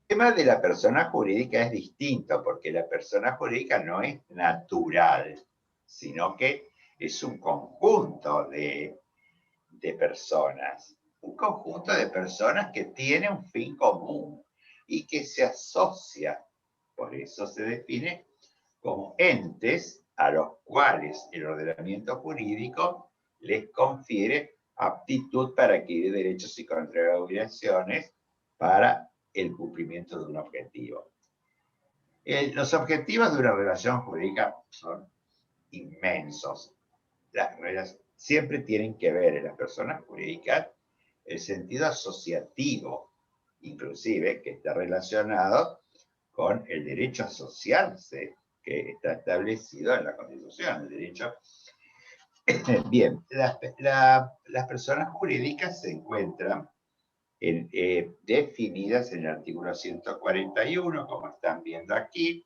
El tema de la persona jurídica es distinto, porque la persona jurídica no es natural, sino que es un conjunto de personas. Un conjunto de personas que tiene un fin común y que se asocia. Por eso se define como entes a los cuales el ordenamiento jurídico les confiere aptitud para adquirir derechos y contraer obligaciones para el cumplimiento de un objetivo. Los objetivos de una relación jurídica son inmensos. Siempre tienen que ver en las personas jurídicas el sentido asociativo, inclusive, que está relacionado con el derecho a asociarse, que está establecido en la Constitución, el derecho. Bien, las personas jurídicas se encuentran definidas en el artículo 141, como están viendo aquí,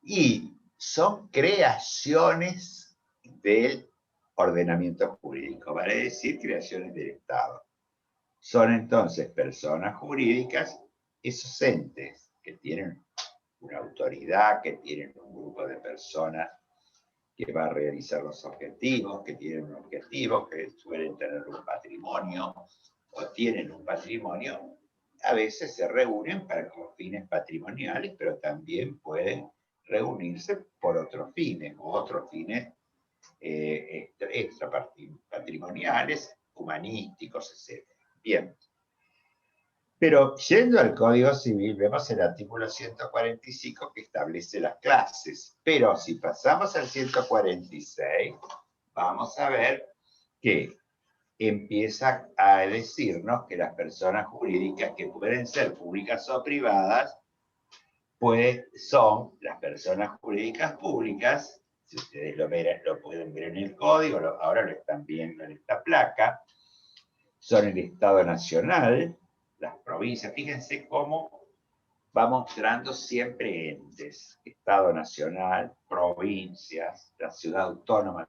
y son creaciones del ordenamiento jurídico, vale decir, creaciones del Estado. Son entonces personas jurídicas, esos entes que tienen una autoridad, que tienen un grupo de personas que va a realizar los objetivos, que tienen un objetivo, que suelen tener un patrimonio o tienen un patrimonio. A veces se reúnen para fines patrimoniales, pero también pueden reunirse por otros fines, o otros fines extra patrimoniales, humanísticos, etc. Bien. Pero yendo al Código Civil, vemos el artículo 145 que establece las clases. Pero si pasamos al 146, vamos a ver que empieza a decirnos que las personas jurídicas que pueden ser públicas o privadas, pues son las personas jurídicas públicas. Si ustedes lo pueden ver en el código, ahora lo están viendo en esta placa, son el Estado Nacional, las provincias. Fíjense cómo va mostrando siempre entes: Estado Nacional, provincias, la ciudad autónoma,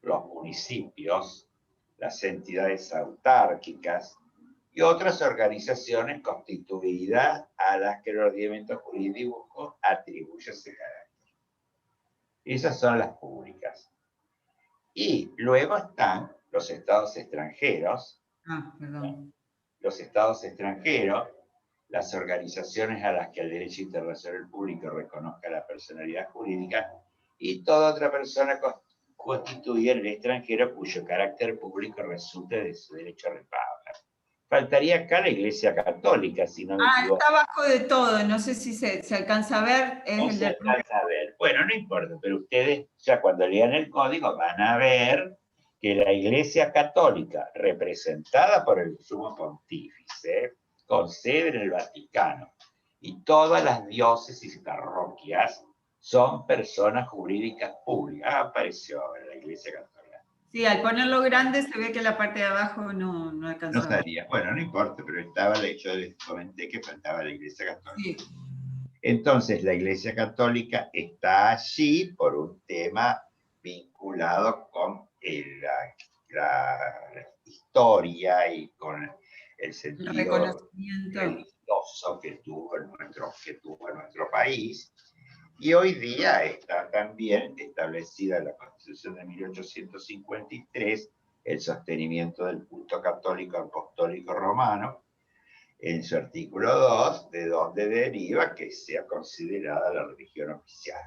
los municipios, las entidades autárquicas y otras organizaciones constituidas a las que el ordenamiento jurídico atribuye ese carácter. Esas son las públicas. Y luego están los estados extranjeros. Los estados extranjeros, las organizaciones a las que el derecho internacional público reconozca la personalidad jurídica y toda otra persona constituida en el extranjero cuyo carácter público resulte de su derecho a reparo. Faltaría acá la Iglesia Católica, si no me equivoco. Está abajo de todo, no sé si se alcanza a ver. No se alcanza a ver. Bueno, no importa, pero ustedes ya cuando lean el código van a ver que la Iglesia Católica, representada por el Sumo Pontífice, con sede en el Vaticano, Y todas las diócesis parroquias son personas jurídicas públicas. Apareció ahora la Iglesia Católica. Sí, al ponerlo grande se ve que la parte de abajo no No alcanzaba. salía. Bueno, no importa, pero estaba el hecho de que comenté que faltaba la Iglesia Católica. Sí. Entonces, la Iglesia Católica está allí por un tema vinculado con la historia y con el sentido Reconocimiento. religioso que tuvo nuestro país. Y hoy día está también establecida en la Constitución de 1853 el sostenimiento del culto católico apostólico romano, en su artículo 2, de donde deriva que sea considerada la religión oficial.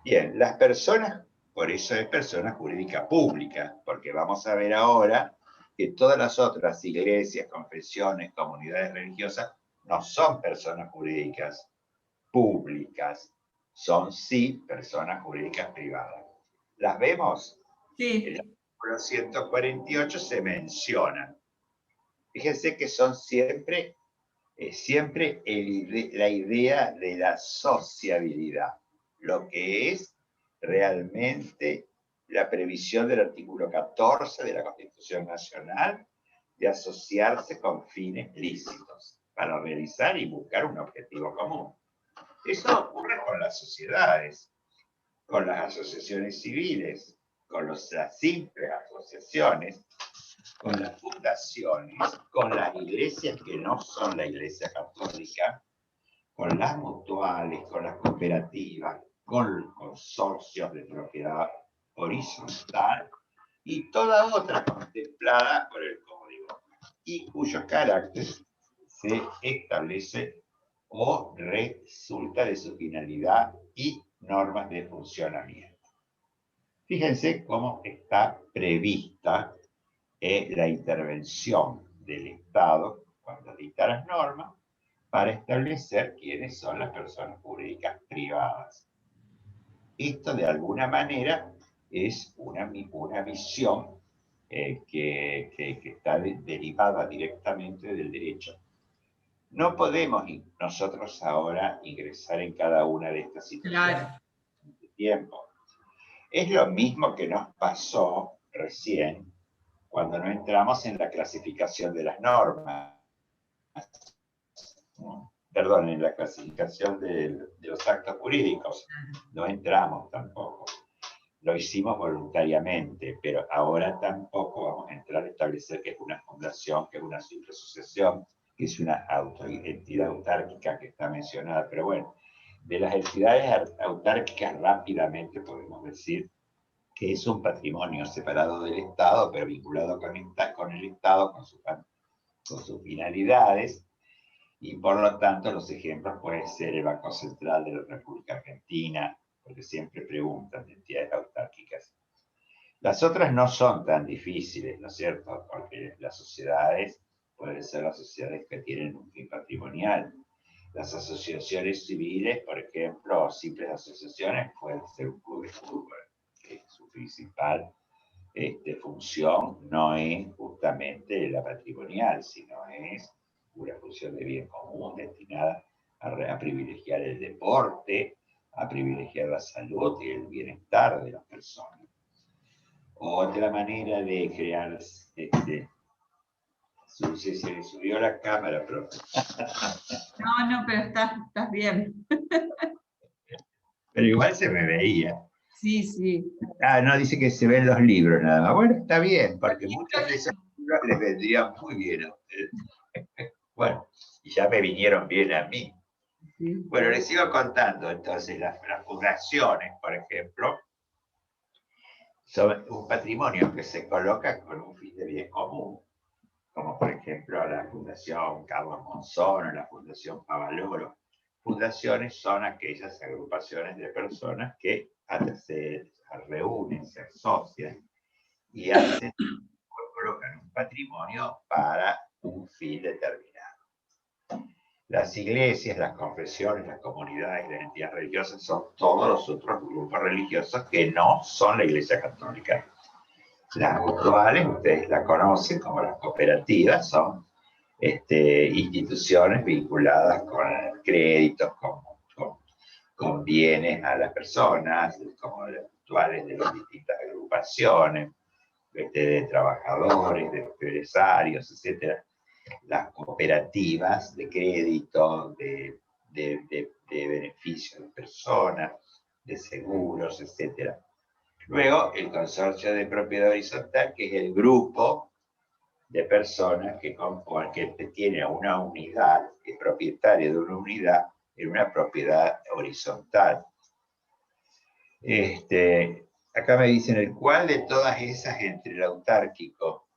Bien, las personas, por eso es persona jurídica pública, porque vamos a ver ahora que todas las otras iglesias, confesiones, comunidades religiosas no son personas jurídicas públicas, son sí personas jurídicas privadas. ¿Las vemos? Sí. En el artículo 148 se mencionan. Fíjense que son siempre la idea de la sociabilidad, lo que es realmente la previsión del artículo 14 de la Constitución Nacional de asociarse con fines lícitos para realizar y buscar un objetivo común. Eso ocurre con las sociedades, con las asociaciones civiles, con las simples asociaciones, con las fundaciones, con las iglesias que no son la Iglesia Católica, con las mutuales, con las cooperativas, con consorcios de propiedad horizontal y toda otra contemplada por el Código y cuyo carácter se establece o resulta de su finalidad y normas de funcionamiento. Fíjense cómo está prevista la intervención del Estado cuando dicta las normas para establecer quiénes son las personas jurídicas privadas. Esto de alguna manera es una visión que está derivada directamente del derecho. No podemos nosotros ahora ingresar en cada una de estas situaciones. Claro. De tiempo. Es lo mismo que nos pasó recién cuando no entramos en la clasificación de las normas. Perdón, en la clasificación de los actos jurídicos. No entramos tampoco. Lo hicimos voluntariamente, pero ahora tampoco vamos a entrar a establecer que es una fundación, que es una simple asociación, que es una entidad autárquica que está mencionada. Pero bueno, de las entidades autárquicas rápidamente podemos decir que es un patrimonio separado del Estado, pero vinculado con el Estado, con sus finalidades, y por lo tanto los ejemplos pueden ser el Banco Central de la República Argentina, porque siempre preguntan de entidades autárquicas. Las otras no son tan difíciles, ¿no es cierto? Porque las sociedades pueden ser las sociedades que tienen un fin patrimonial. Las asociaciones civiles, por ejemplo, simples asociaciones, pueden ser un club de fútbol, que su principal función no es justamente la patrimonial, sino es una función de bien común destinada a privilegiar el deporte, a privilegiar la salud y el bienestar de las personas. Otra manera de crear, se le subió la cámara, pero... No, pero estás bien. Pero igual se me veía. Sí, sí. No, dice que se ven los libros nada más. Bueno, está bien, porque muchos de esos libros les vendrían muy bien a ustedes. Bueno, y ya me vinieron bien a mí. Sí. Bueno, les sigo contando entonces, las fundaciones, por ejemplo, son un patrimonio que se coloca con un fin de bien común, como por ejemplo la Fundación Carlos Monzón o la Fundación Favaloro. Fundaciones son aquellas agrupaciones de personas que se reúnen, se asocian y colocan un patrimonio para un fin determinado. Las iglesias, las confesiones, las comunidades, las entidades religiosas son todos los otros grupos religiosos que no son la Iglesia Católica. Las mutuales, ustedes la conocen como las cooperativas, son instituciones vinculadas con créditos, con bienes a las personas, como los actuales de las distintas agrupaciones, de trabajadores, de empresarios, etcétera, las cooperativas de crédito, de beneficios de personas, de seguros, etcétera. Luego, el consorcio de propiedad horizontal, que es el grupo de personas que tiene una unidad, es propietario de una unidad en una propiedad horizontal. Acá me dicen el cual de todas esas entre el autárquico.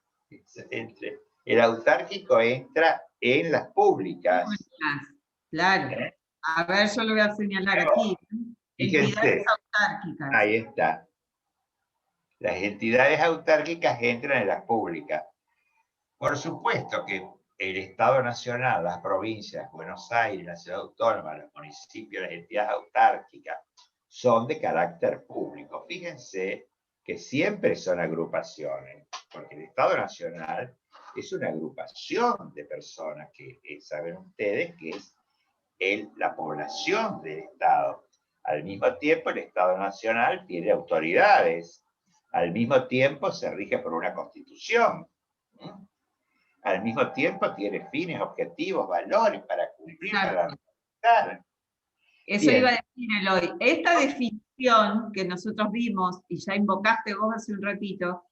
El autárquico entra en las públicas. Claro. A ver, yo lo voy a señalar aquí. Entidades autárquicas. Ahí está. Las entidades autárquicas entran en las públicas. Por supuesto que el Estado Nacional, las provincias, Buenos Aires, la ciudad autónoma, los municipios, las entidades autárquicas, son de carácter público. Fíjense que siempre son agrupaciones, porque el Estado Nacional es una agrupación de personas que saben ustedes que es la población del Estado. Al mismo tiempo, el Estado Nacional tiene autoridades. Al mismo tiempo, se rige por una constitución. Al mismo tiempo, tiene fines, objetivos, valores para cumplir, para realizar. Eso iba a decir, Eloy. Esta definición que nosotros vimos, y ya invocaste vos hace un ratito,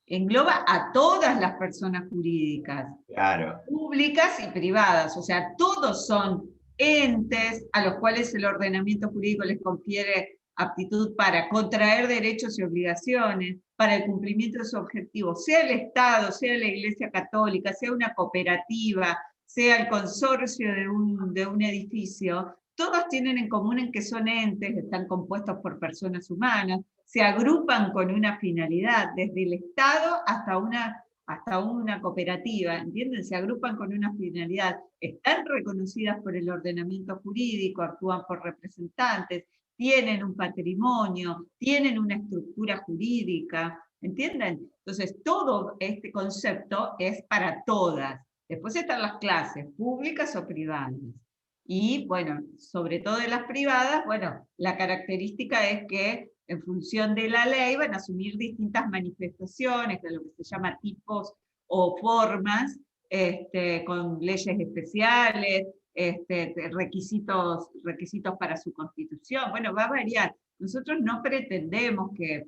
engloba a todas las personas jurídicas. Claro. Públicas y privadas. O sea, todos son entes a los cuales el ordenamiento jurídico les confiere aptitud para contraer derechos y obligaciones, para el cumplimiento de sus objetivos, sea el Estado, sea la Iglesia Católica, sea una cooperativa, sea el consorcio de un edificio. Todos tienen en común en que son entes, están compuestos por personas humanas, se agrupan con una finalidad, desde el Estado hasta una cooperativa, ¿entienden? Se agrupan con una finalidad, están reconocidas por el ordenamiento jurídico, actúan por representantes, tienen un patrimonio, tienen una estructura jurídica, ¿entienden? Entonces, todo este concepto es para todas. Después están las clases, públicas o privadas. Y, bueno, sobre todo de las privadas, bueno, la característica es que en función de la ley van a asumir distintas manifestaciones, de lo que se llama tipos o formas, con leyes especiales, requisitos para su constitución. Bueno, va a variar. Nosotros no pretendemos que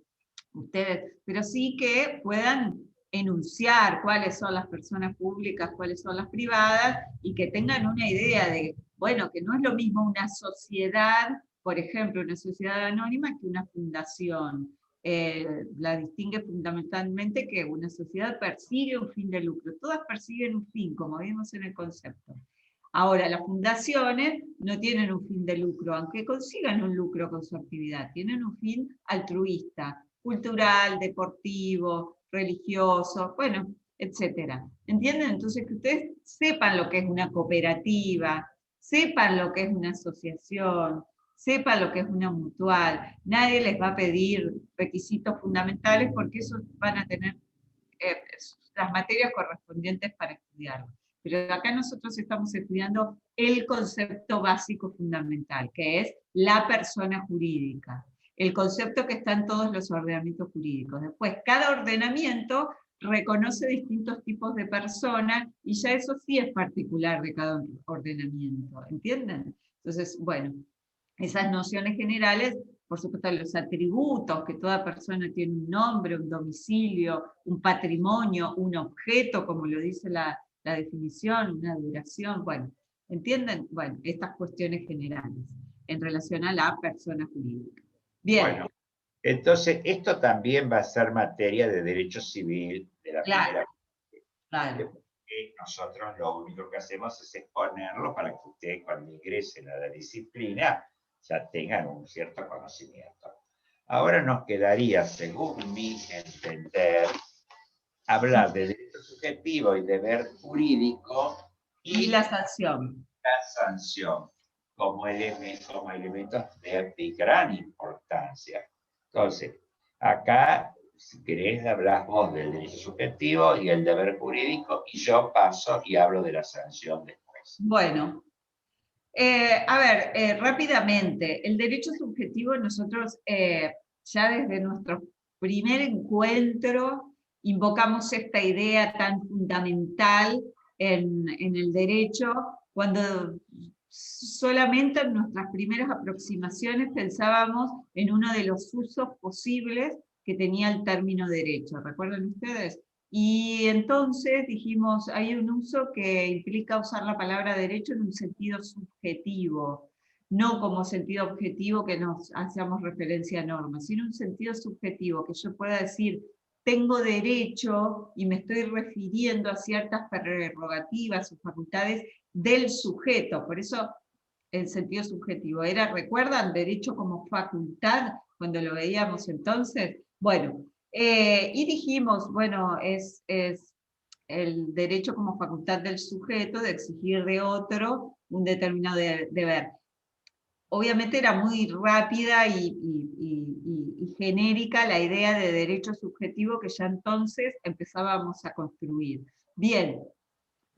ustedes, pero sí que puedan enunciar cuáles son las personas públicas, cuáles son las privadas, y que tengan una idea de, bueno, que no es lo mismo una sociedad, por ejemplo, una sociedad anónima que una fundación. La distingue fundamentalmente que una sociedad persigue un fin de lucro. Todas persiguen un fin, como vimos en el concepto. Ahora, las fundaciones no tienen un fin de lucro, aunque consigan un lucro con su actividad, tienen un fin altruista, cultural, deportivo, religioso, bueno, etcétera. ¿Entienden? Entonces, que ustedes sepan lo que es una cooperativa, sepan lo que es una asociación, sepan lo que es una mutual. Nadie les va a pedir requisitos fundamentales porque esos van a tener las materias correspondientes para estudiarlo. Pero acá nosotros estamos estudiando el concepto básico fundamental, que es la persona jurídica. El concepto que está en todos los ordenamientos jurídicos. Después, cada ordenamiento reconoce distintos tipos de personas y ya eso sí es particular de cada ordenamiento, ¿entienden? Entonces, bueno, esas nociones generales, por supuesto, los atributos, que toda persona tiene un nombre, un domicilio, un patrimonio, un objeto, como lo dice la definición, una duración, bueno, ¿entienden? Bueno, estas cuestiones generales en relación a la persona jurídica. Bien. Bueno, entonces esto también va a ser materia de derecho civil de la primera parte. Claro. Nosotros lo único que hacemos es exponerlo para que ustedes cuando ingresen a la disciplina ya tengan un cierto conocimiento. Ahora nos quedaría, según mi entender, hablar de derecho subjetivo y deber jurídico y la sanción. La sanción como elementos de gran importancia. Entonces, acá si querés, hablas vos del derecho subjetivo y el deber jurídico, y yo paso y hablo de la sanción después. Bueno, a ver, rápidamente, el derecho subjetivo nosotros ya desde nuestro primer encuentro invocamos esta idea tan fundamental en el derecho, cuando solamente en nuestras primeras aproximaciones pensábamos en uno de los usos posibles que tenía el término derecho. ¿Recuerdan ustedes? Y entonces dijimos, hay un uso que implica usar la palabra derecho en un sentido subjetivo, no como sentido objetivo que nos hacemos referencia a normas, sino un sentido subjetivo, que yo pueda decir, tengo derecho y me estoy refiriendo a ciertas prerrogativas o facultades del sujeto. Por eso el sentido subjetivo era, ¿recuerdan? Derecho como facultad, cuando lo veíamos entonces. Bueno, y dijimos, bueno, es el derecho como facultad del sujeto de exigir de otro un determinado deber. Obviamente era muy rápida y genérica la idea de derecho subjetivo que ya entonces empezábamos a construir. Bien,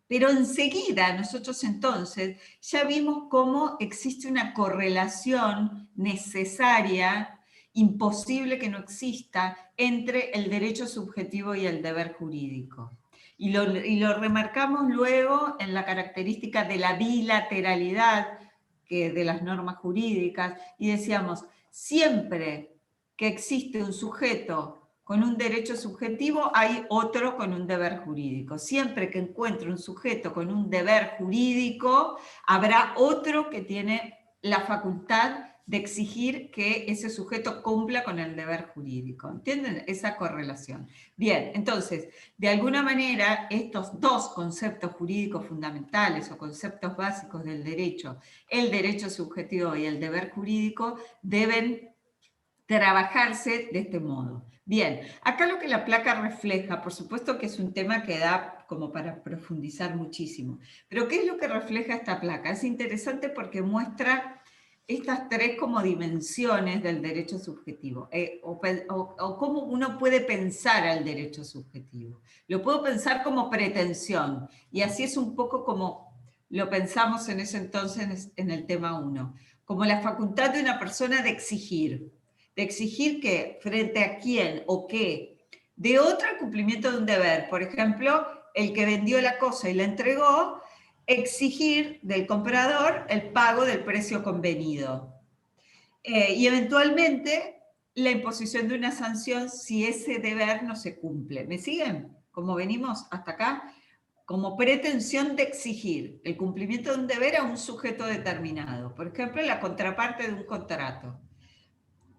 pero enseguida nosotros entonces ya vimos cómo existe una correlación necesaria, imposible que no exista, entre el derecho subjetivo y el deber jurídico. Y lo remarcamos luego en la característica de la bilateralidad de las normas jurídicas, y decíamos, siempre que existe un sujeto con un derecho subjetivo, hay otro con un deber jurídico. Siempre que encuentre un sujeto con un deber jurídico, habrá otro que tiene la facultad de exigir que ese sujeto cumpla con el deber jurídico. ¿Entienden esa correlación? Bien, entonces, de alguna manera, estos dos conceptos jurídicos fundamentales o conceptos básicos del derecho, el derecho subjetivo y el deber jurídico, deben trabajarse de este modo. Bien, acá lo que la placa refleja, por supuesto que es un tema que da como para profundizar muchísimo, pero ¿qué es lo que refleja esta placa? Es interesante porque muestra estas tres como dimensiones del derecho subjetivo, o cómo uno puede pensar al derecho subjetivo. Lo puedo pensar como pretensión, y así es un poco como lo pensamos en ese entonces en el tema 1, como la facultad de una persona de exigir que frente a quién o qué, de otro el cumplimiento de un deber. Por ejemplo, el que vendió la cosa y la entregó, exigir del comprador el pago del precio convenido. Y eventualmente la imposición de una sanción si ese deber no se cumple. ¿Me siguen? Como venimos hasta acá, como pretensión de exigir el cumplimiento de un deber a un sujeto determinado. Por ejemplo, la contraparte de un contrato.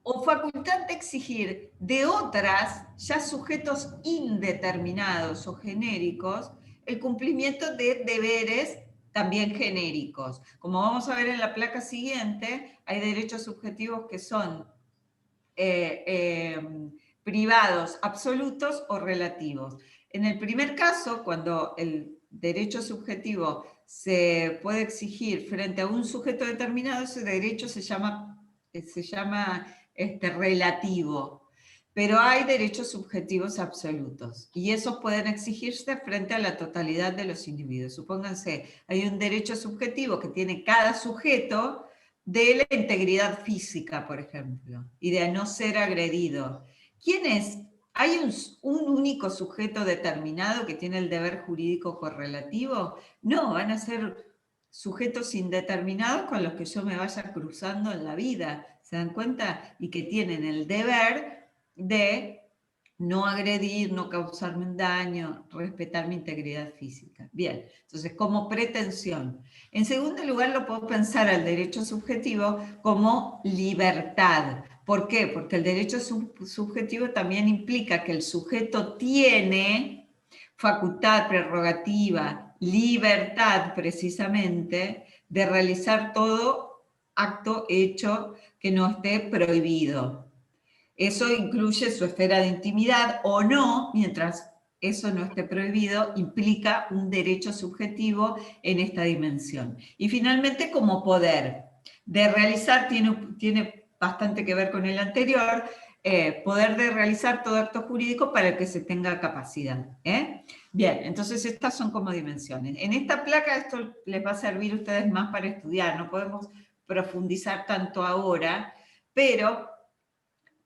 O facultad de exigir de otras, ya sujetos indeterminados o genéricos, el cumplimiento de deberes también genéricos. Como vamos a ver en la placa siguiente, hay derechos subjetivos que son privados, absolutos o relativos. En el primer caso, cuando el derecho subjetivo se puede exigir frente a un sujeto determinado, ese derecho se llama relativo, pero hay derechos subjetivos absolutos y esos pueden exigirse frente a la totalidad de los individuos. Supónganse, hay un derecho subjetivo que tiene cada sujeto de la integridad física, por ejemplo, y de no ser agredido. ¿Quién es? ¿Hay un único sujeto determinado que tiene el deber jurídico correlativo? No, van a ser sujetos indeterminados con los que yo me vaya cruzando en la vida. ¿Se dan cuenta? Y que tienen el deber de no agredir, no causarme un daño, respetar mi integridad física. Bien, entonces como pretensión. En segundo lugar, lo puedo pensar al derecho subjetivo como libertad. ¿Por qué? Porque el derecho subjetivo también implica que el sujeto tiene facultad, prerrogativa, libertad precisamente, de realizar todo acto, hecho que no esté prohibido. Eso incluye su esfera de intimidad o no, mientras eso no esté prohibido, implica un derecho subjetivo en esta dimensión. Y finalmente, como poder de realizar, tiene bastante que ver con el anterior, poder de realizar todo acto jurídico para el que se tenga capacidad. Bien, entonces estas son como dimensiones. En esta placa esto les va a servir a ustedes más para estudiar, no podemos profundizar tanto ahora, pero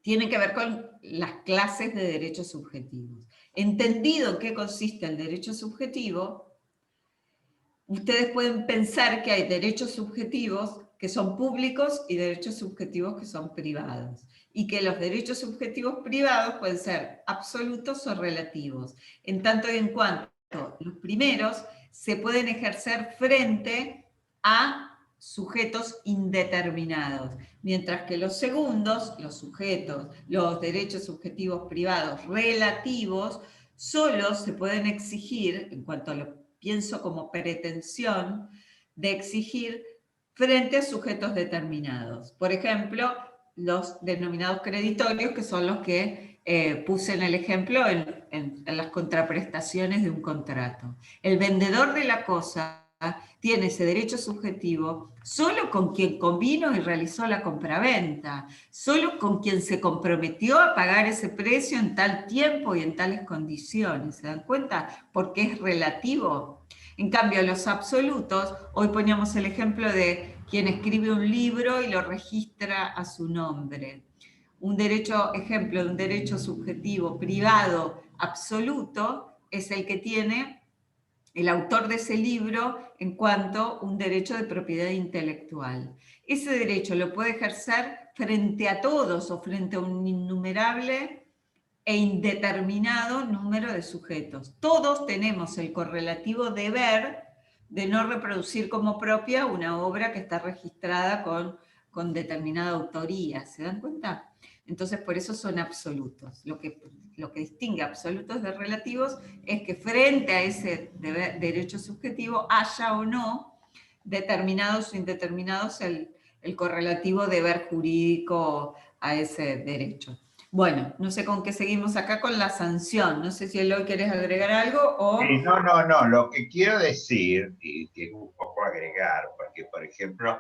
tiene que ver con las clases de derechos subjetivos. Entendido en qué consiste el derecho subjetivo, ustedes pueden pensar que hay derechos subjetivos que son públicos y derechos subjetivos que son privados. Y que los derechos subjetivos privados pueden ser absolutos o relativos, en tanto y en cuanto los primeros se pueden ejercer frente a sujetos indeterminados, mientras que los segundos, los derechos subjetivos privados relativos, solo se pueden exigir, en cuanto a lo pienso como pretensión, de exigir frente a sujetos determinados. Por ejemplo, los denominados creditorios, que son los que puse en el ejemplo en las contraprestaciones de un contrato. El vendedor de la cosa tiene ese derecho subjetivo solo con quien convino y realizó la compraventa, solo con quien se comprometió a pagar ese precio en tal tiempo y en tales condiciones. ¿Se dan cuenta? Porque es relativo. En cambio, los absolutos, hoy poníamos el ejemplo de quien escribe un libro y lo registra a su nombre. Un derecho, ejemplo de un derecho subjetivo privado absoluto es el que tiene el autor de ese libro en cuanto a un derecho de propiedad intelectual. Ese derecho lo puede ejercer frente a todos o frente a un innumerable e indeterminado número de sujetos. Todos tenemos el correlativo deber de no reproducir como propia una obra que está registrada con determinada autoría. ¿Se dan cuenta? Entonces, por eso son absolutos. Lo que distingue absolutos de relativos es que frente a ese derecho subjetivo haya o no determinados o indeterminados el correlativo deber jurídico a ese derecho. Bueno, no sé con qué seguimos acá con la sanción. No sé si Eloy querés agregar algo o... No. Lo que quiero decir, y que es un poco agregar, porque, por ejemplo,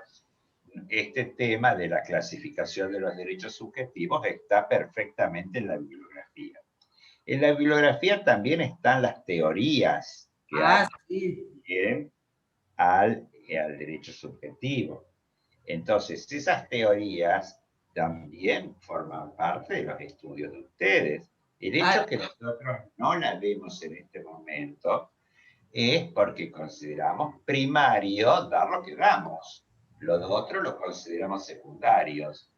este tema de la clasificación de los derechos subjetivos está perfectamente en la bibliografía. En la bibliografía también están las teorías que atribuyen al derecho subjetivo. Entonces, esas teorías también forman parte de los estudios de ustedes. El hecho que nosotros no la vemos en este momento es porque consideramos primario dar lo que damos. Los otros lo consideramos secundarios.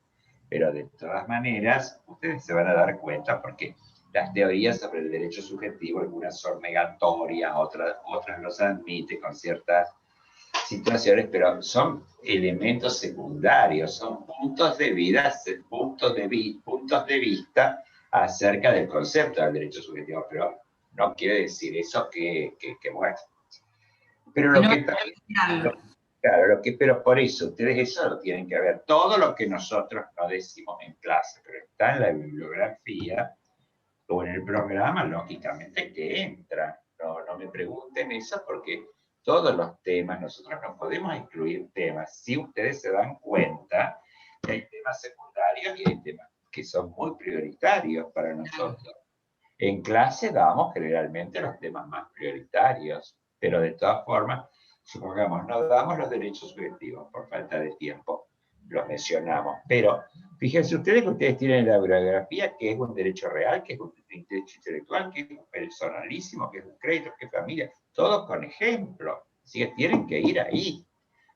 Pero de todas maneras, ustedes se van a dar cuenta porque las teorías sobre el derecho subjetivo, algunas son negatorias, otras los admiten con ciertas situaciones, pero son elementos secundarios, son puntos de vista acerca del concepto del derecho subjetivo, pero no quiere decir eso que bueno. Pero lo que también, claro, pero por eso, ustedes eso lo tienen que ver. Todo lo que nosotros no decimos en clase, pero está en la bibliografía o en el programa, lógicamente que entra. No me pregunten eso porque todos los temas, nosotros no podemos incluir temas. Si ustedes se dan cuenta que hay temas secundarios y hay temas que son muy prioritarios para nosotros. En clase damos generalmente los temas más prioritarios, pero de todas formas, supongamos, no damos los derechos subjetivos por falta de tiempo, los mencionamos, pero fíjense ustedes que ustedes tienen la bibliografía, que es un derecho real, que es un derecho intelectual, que es un personalísimo, que es un crédito, que es familia, todo con ejemplo, así que tienen que ir ahí.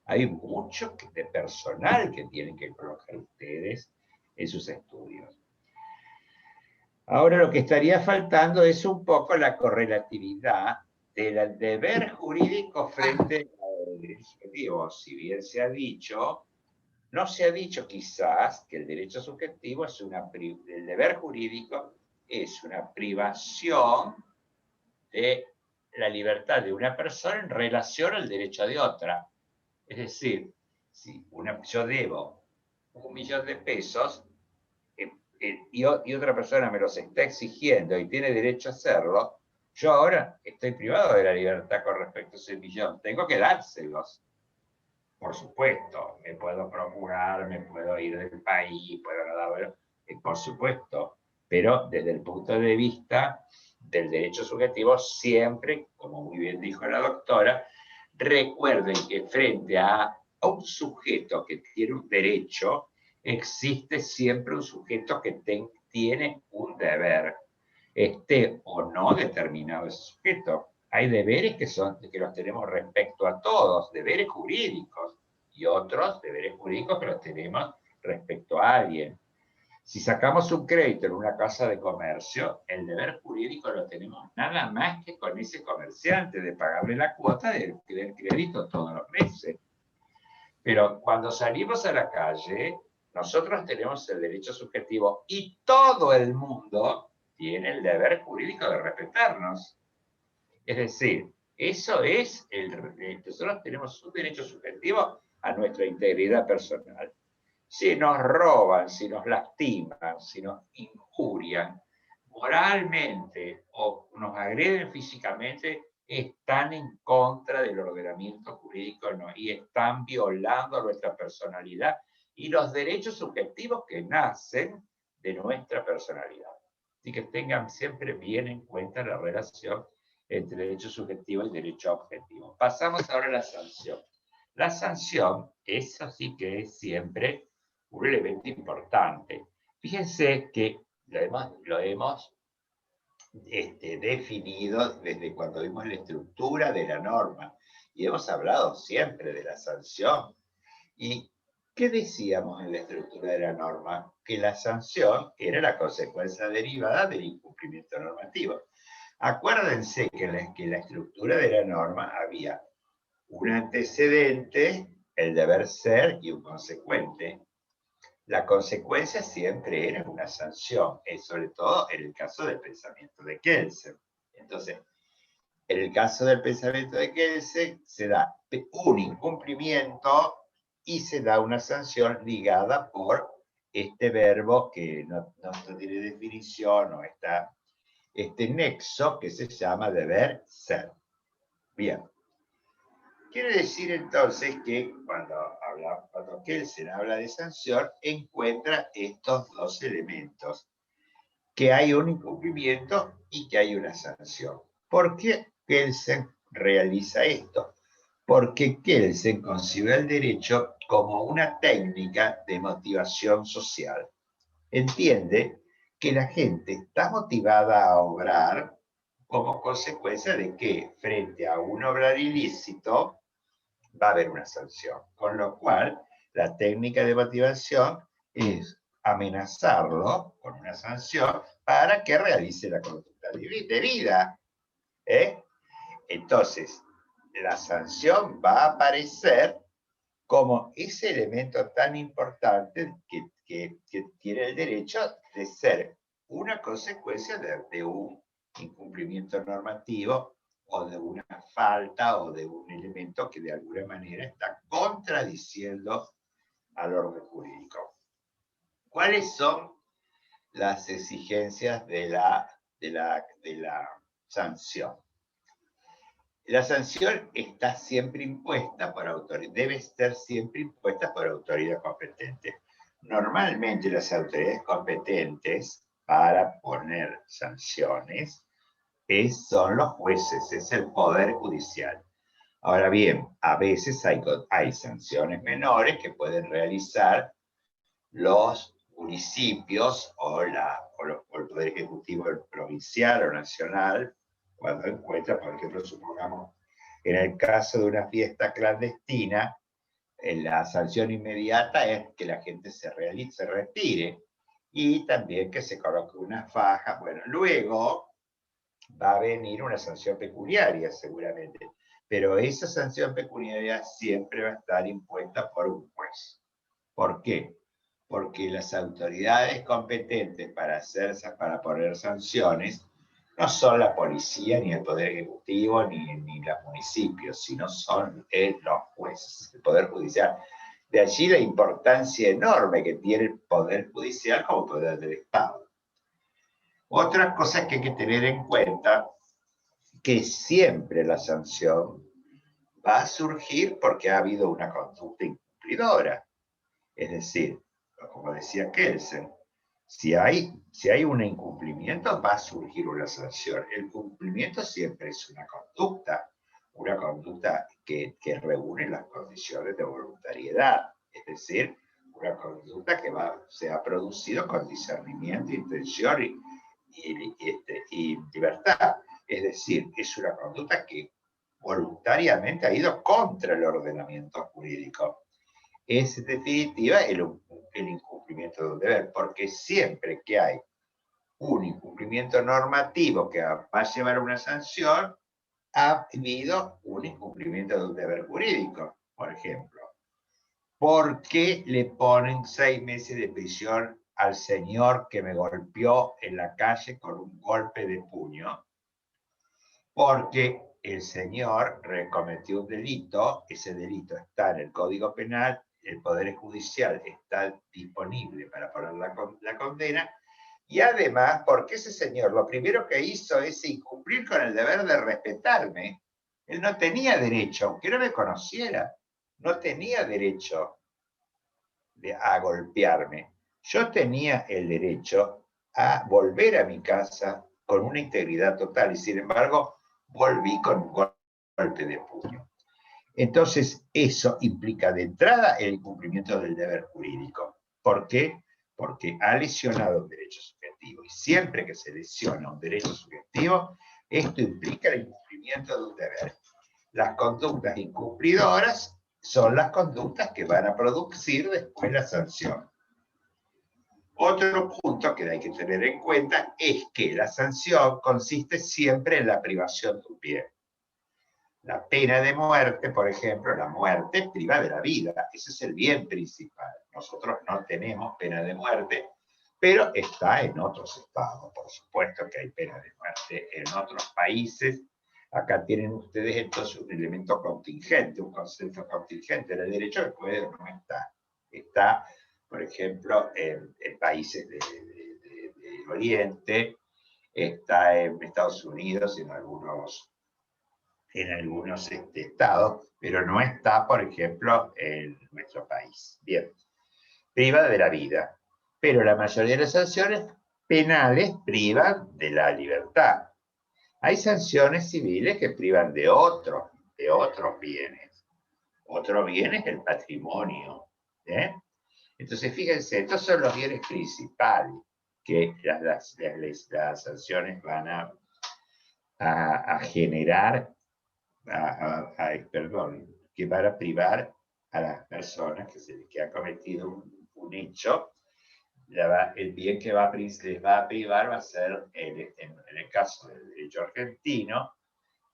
Hay mucho de personal que tienen que colocar ustedes en sus estudios. Ahora lo que estaría faltando es un poco la correlatividad del deber jurídico frente al derecho subjetivo. Si bien se ha dicho, no se ha dicho quizás que el derecho subjetivo es el deber jurídico es una privación de la libertad de una persona en relación al derecho de otra. Es decir, si yo debo 1.000.000 de pesos, y otra persona me los está exigiendo y tiene derecho a hacerlo, yo ahora estoy privado de la libertad con respecto a ese 1.000.000. Tengo que dárselos. Por supuesto, me puedo procurar, me puedo ir del país, puedo no darlo, por supuesto, pero desde el punto de vista del derecho subjetivo, siempre, como muy bien dijo la doctora, recuerden que frente a un sujeto que tiene un derecho, existe siempre un sujeto que tiene un deber, esté o no determinado ese sujeto. Hay deberes que los tenemos respecto a todos, deberes jurídicos, y otros deberes jurídicos que los tenemos respecto a alguien. Si sacamos un crédito en una casa de comercio, el deber jurídico lo tenemos nada más que con ese comerciante de pagarle la cuota del crédito todos los meses. Pero cuando salimos a la calle, nosotros tenemos el derecho subjetivo y todo el mundo tiene el deber jurídico de respetarnos. Es decir, eso es nosotros tenemos un derecho subjetivo a nuestra integridad personal. Si nos roban, si nos lastiman, si nos injurian moralmente o nos agreden físicamente, están en contra del ordenamiento jurídico y están violando nuestra personalidad y los derechos subjetivos que nacen de nuestra personalidad. Así que tengan siempre bien en cuenta la relación entre derecho subjetivo y derecho objetivo. Pasamos ahora a la sanción. La sanción, eso sí que es siempre un elemento importante. Fíjense que lo hemos definido desde cuando vimos la estructura de la norma y hemos hablado siempre de la sanción. ¿Y qué decíamos en la estructura de la norma? Que la sanción era la consecuencia derivada del incumplimiento normativo. Acuérdense que en la estructura de la norma había un antecedente, el deber ser y un consecuente. La consecuencia siempre era una sanción, sobre todo en el caso del pensamiento de Kelsen. Entonces, en el caso del pensamiento de Kelsen, se da un incumplimiento y se da una sanción ligada por este verbo que no tiene definición o está este nexo que se llama deber ser. Bien. Quiere decir entonces que cuando Kelsen habla de sanción, encuentra estos dos elementos, que hay un incumplimiento y que hay una sanción. ¿Por qué Kelsen realiza esto? Porque Kelsen concibe el derecho como una técnica de motivación social. Entiende que la gente está motivada a obrar como consecuencia de que frente a un obrar ilícito, va a haber una sanción. Con lo cual, la técnica de motivación es amenazarlo con una sanción para que realice la conducta debida. Entonces, la sanción va a aparecer como ese elemento tan importante que tiene el derecho de ser una consecuencia de un incumplimiento normativo o de una falta o de un elemento que de alguna manera está contradiciendo al orden jurídico. ¿Cuáles son las exigencias de la sanción? La sanción está siempre impuesta por autoridad, debe ser siempre impuesta por autoridad competente. Normalmente las autoridades competentes para poner sanciones son los jueces, es el Poder Judicial. Ahora bien, a veces hay sanciones menores que pueden realizar los municipios o el Poder Ejecutivo provincial o nacional, cuando encuentra, por ejemplo, supongamos, en el caso de una fiesta clandestina, la sanción inmediata es que la gente se retire y también que se coloque una faja. Bueno, luego va a venir una sanción pecuniaria seguramente, pero esa sanción pecuniaria siempre va a estar impuesta por un juez. ¿Por qué? Porque las autoridades competentes para poner sanciones no son la policía, ni el Poder Ejecutivo, ni los municipios, sino son los jueces, el Poder Judicial. De allí la importancia enorme que tiene el Poder Judicial como poder del Estado. Otra cosa que hay que tener en cuenta, que siempre la sanción va a surgir porque ha habido una conducta incumplidora. Es decir, como decía Kelsen, Si hay un incumplimiento, va a surgir una sanción. El cumplimiento siempre es una conducta que reúne las condiciones de voluntariedad, es decir, una conducta que se ha producido con discernimiento, intención y libertad. Es decir, es una conducta que voluntariamente ha ido contra el ordenamiento jurídico. Es en definitiva el incumplimiento de un deber, porque siempre que hay un incumplimiento normativo que va a llevar a una sanción, ha habido un incumplimiento de un deber jurídico. Por ejemplo, ¿por qué le ponen 6 meses de prisión al señor que me golpeó en la calle con un golpe de puño? Porque el señor cometió un delito, ese delito está en el Código Penal, el Poder Judicial está disponible para poner la condena, y además porque ese señor lo primero que hizo es incumplir con el deber de respetarme. Él no tenía derecho, aunque no me conociera, no tenía derecho a golpearme. Yo tenía el derecho a volver a mi casa con una integridad total, y sin embargo volví con un golpe de puño. Entonces, eso implica de entrada el incumplimiento del deber jurídico. ¿Por qué? Porque ha lesionado un derecho subjetivo. Y siempre que se lesiona un derecho subjetivo, esto implica el incumplimiento de un deber. Las conductas incumplidoras son las conductas que van a producir después la sanción. Otro punto que hay que tener en cuenta es que la sanción consiste siempre en la privación de un bien. La pena de muerte, por ejemplo, la muerte priva de la vida. Ese es el bien principal. Nosotros no tenemos pena de muerte, pero está en otros estados. Por supuesto que hay pena de muerte en otros países. Acá tienen ustedes entonces un elemento contingente, un concepto contingente del derecho que puede o no estar. Está, por ejemplo, en países del Oriente, está en Estados Unidos, en algunos estados, pero no está, por ejemplo, en nuestro país. Bien, priva de la vida, pero la mayoría de las sanciones penales privan de la libertad. Hay sanciones civiles que privan de otros bienes. Otro bien es el patrimonio. Entonces, fíjense, estos son los bienes principales que las sanciones van a generar, que van a privar a las personas que han cometido un hecho. El bien que les va a privar va a ser, en el caso del derecho argentino,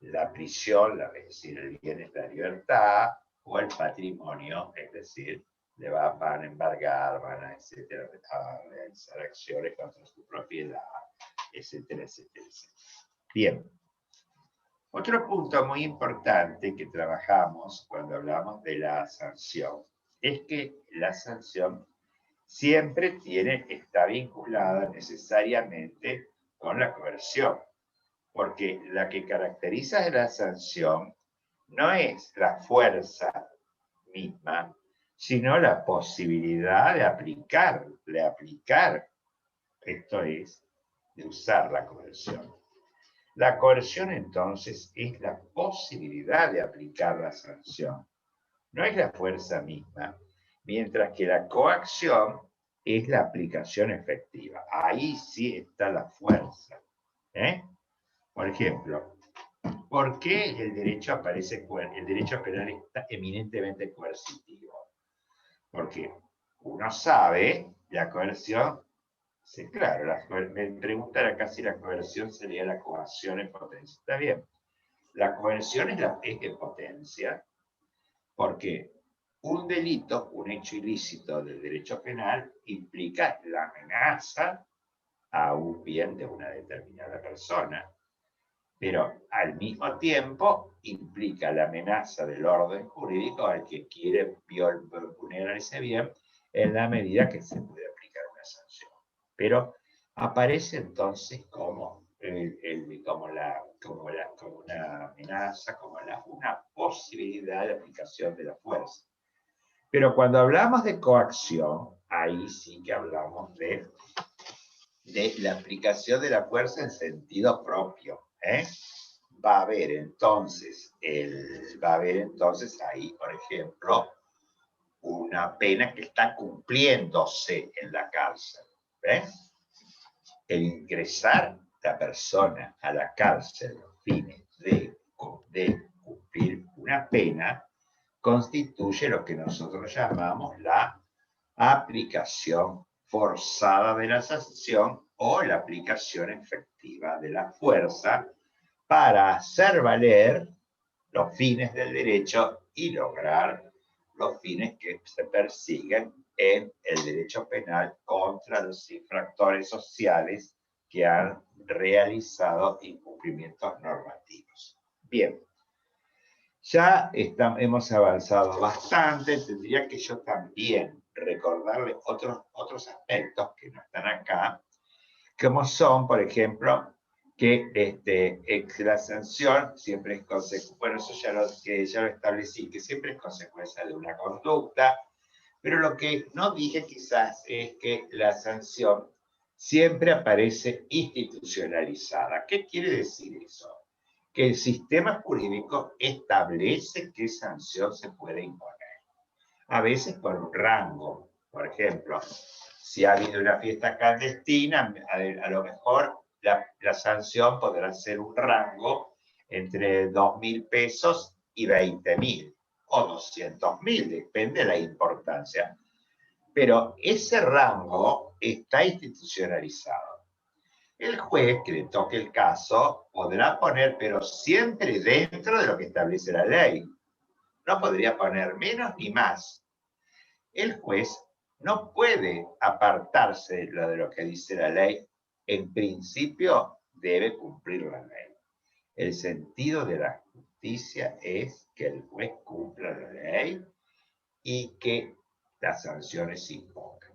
la prisión, es decir, el bien es la libertad, o el patrimonio, es decir, van a embargar, van a, etcétera, a realizar acciones contra su propiedad, etcétera, etcétera, etcétera. Bien. Otro punto muy importante que trabajamos cuando hablamos de la sanción es que la sanción siempre está vinculada necesariamente con la coerción, porque la que caracteriza la sanción no es la fuerza misma, sino la posibilidad de aplicar, esto es, de usar la coerción. La coerción, entonces, es la posibilidad de aplicar la sanción, no es la fuerza misma, mientras que la coacción es la aplicación efectiva. Ahí sí está la fuerza. Por ejemplo, ¿por qué el derecho penal está eminentemente coercitivo? Porque uno sabe, la coerción. Sí, claro, me preguntan acá si la coerción sería la coacción en potencia. Está bien. La coerción es en potencia porque un delito, un hecho ilícito del derecho penal, implica la amenaza a un bien de una determinada persona, pero al mismo tiempo implica la amenaza del orden jurídico al que quiere vulnerar ese bien en la medida que se puede aplicar una sanción. Pero aparece entonces como una amenaza, como una posibilidad de aplicación de la fuerza. Pero cuando hablamos de coacción, ahí sí que hablamos de de la aplicación de la fuerza en sentido propio. Va a haber entonces ahí, por ejemplo, una pena que está cumpliéndose en la cárcel. El ingresar la persona a la cárcel a los fines de cumplir una pena constituye lo que nosotros llamamos la aplicación forzada de la sanción o la aplicación efectiva de la fuerza para hacer valer los fines del derecho y lograr los fines que se persiguen en el derecho penal contra los infractores sociales que han realizado incumplimientos normativos. Bien, ya hemos avanzado bastante, tendría que yo también recordarles otros aspectos que no están acá, como son, por ejemplo, que la sanción siempre es consecuencia, bueno, eso ya lo establecí, que siempre es consecuencia de una conducta, pero lo que no dije quizás es que la sanción siempre aparece institucionalizada. ¿Qué quiere decir eso? Que el sistema jurídico establece qué sanción se puede imponer. A veces por un rango. Por ejemplo, si ha habido una fiesta clandestina, a lo mejor la sanción podrá ser un rango entre 2.000 pesos y 20.000 o 200.000, depende de la importancia. Pero ese rango está institucionalizado. El juez que le toque el caso podrá poner, pero siempre dentro de lo que establece la ley. No podría poner menos ni más. El juez no puede apartarse de lo que dice la ley. En principio debe cumplir la ley. El sentido de la justicia es que el juez cumpla la ley y que las sanciones se impongan.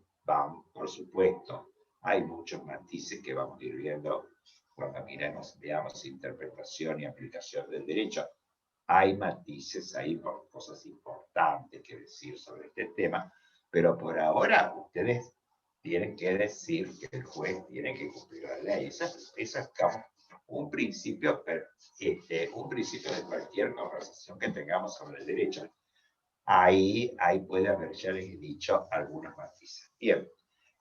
Por supuesto, hay muchos matices que vamos a ir viendo cuando veamos interpretación y aplicación del derecho. Hay matices, hay cosas importantes que decir sobre este tema, pero por ahora ustedes tienen que decir que el juez tiene que cumplir la ley. Eso es un principio de cualquier conversación que tengamos sobre el derecho. Ahí puede haber, ya les he dicho, algunos matices. Bien,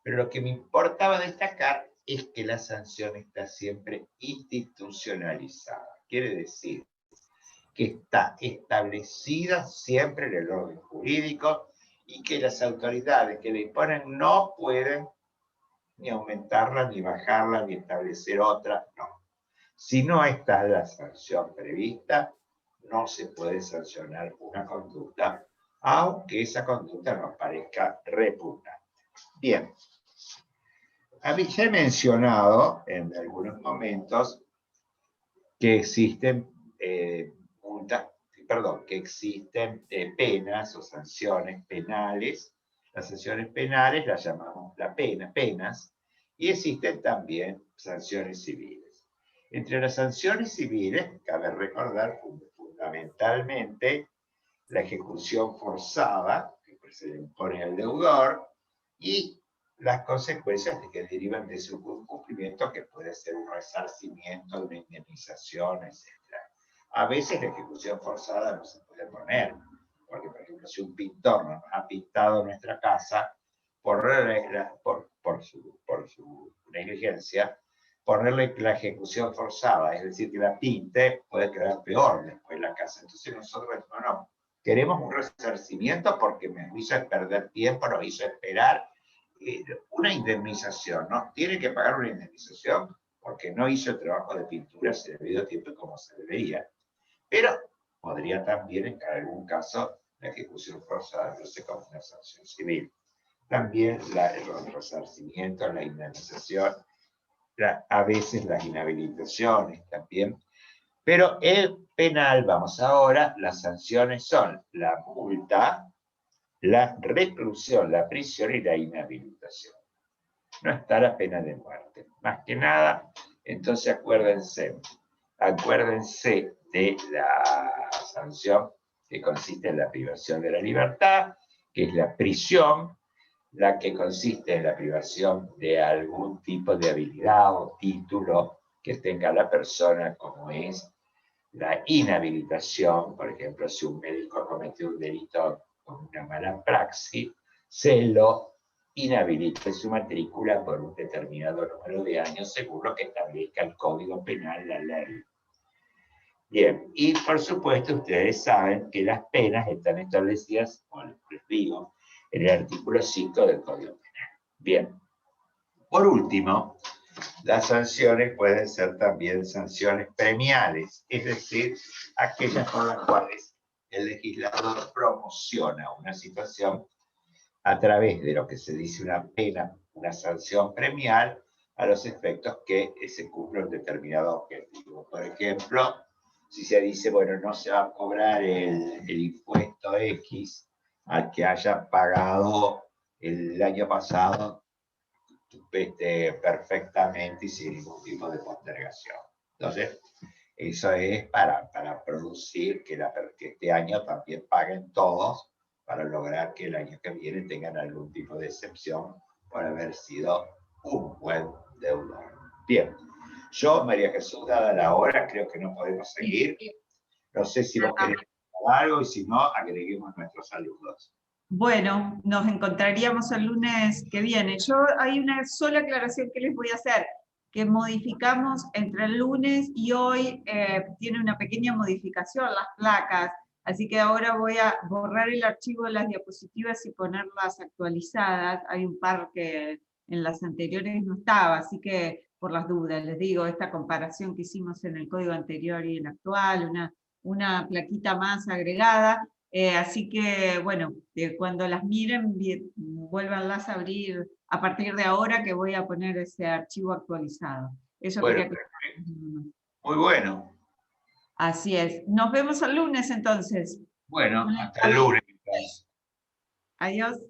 pero lo que me importaba destacar es que la sanción está siempre institucionalizada. Quiere decir que está establecida siempre en el orden jurídico y que las autoridades que le imponen no pueden ni aumentarla, ni bajarla, ni establecer otra, no. Si no está la sanción prevista, no se puede sancionar una conducta, aunque esa conducta nos parezca repugnante. Bien, ya he mencionado en algunos momentos que existen penas o sanciones penales. Las sanciones penales las llamamos penas, y existen también sanciones civiles. Entre las sanciones civiles, cabe recordar fundamentalmente la ejecución forzada, que se le impone al deudor, y las consecuencias que derivan de su incumplimiento, que puede ser un resarcimiento, una indemnización, etc. A veces la ejecución forzada no se puede poner, porque, por ejemplo, si un pintor nos ha pintado nuestra casa por su negligencia, ponerle la ejecución forzada, es decir, que la pinte, puede quedar peor después la casa. Entonces nosotros no queremos un resarcimiento porque me hizo perder tiempo, nos hizo esperar. Una indemnización, ¿no? Tiene que pagar una indemnización porque no hizo el trabajo de pintura a debido tiempo como se debería. Pero podría también, en algún caso, la ejecución forzada verse como una sanción civil. También el resarcimiento, la indemnización, a veces las inhabilitaciones también. Pero el penal, vamos ahora, las sanciones son la multa, la reclusión, la prisión y la inhabilitación. No está la pena de muerte. Más que nada, entonces acuérdense de la sanción que consiste en la privación de la libertad, que es la prisión, la que consiste en la privación de algún tipo de habilidad o título que tenga la persona, como es la inhabilitación. Por ejemplo, si un médico comete un delito con una mala praxis, se lo inhabilita en su matrícula por un determinado número de años, según lo que establezca el Código Penal, la ley. Bien, y por supuesto ustedes saben que las penas están establecidas, como les digo, en el artículo 5 del Código Penal. Bien, por último, las sanciones pueden ser también sanciones premiales, es decir, aquellas por las cuales el legislador promociona una situación a través de lo que se dice una pena, una sanción premial, a los efectos que se cumpla un determinado objetivo. Por ejemplo, si se dice, bueno, no se va a cobrar el impuesto X al que haya pagado el año pasado perfectamente y sin ningún tipo de postergación. Entonces, eso es para producir que este año también paguen todos, para lograr que el año que viene tengan algún tipo de excepción por haber sido un buen deudor. Bien, yo, María Jesús, dada la hora, creo que no podemos seguir. No sé si vos querés algo y si no, agreguemos nuestros saludos. Bueno, nos encontraríamos el lunes que viene. Hay una sola aclaración que les voy a hacer, que modificamos entre el lunes y hoy, tiene una pequeña modificación las placas, así que ahora voy a borrar el archivo de las diapositivas y ponerlas actualizadas. Hay un par que en las anteriores no estaba, así que por las dudas, les digo, esta comparación que hicimos en el código anterior y el actual, una plaquita más agregada. Así que, bueno, cuando las miren, vuélvanlas a abrir a partir de ahora, que voy a poner ese archivo actualizado. Eso bueno, quería que... muy bueno. Así es. Nos vemos el lunes entonces. Bueno, hasta el lunes. Adiós.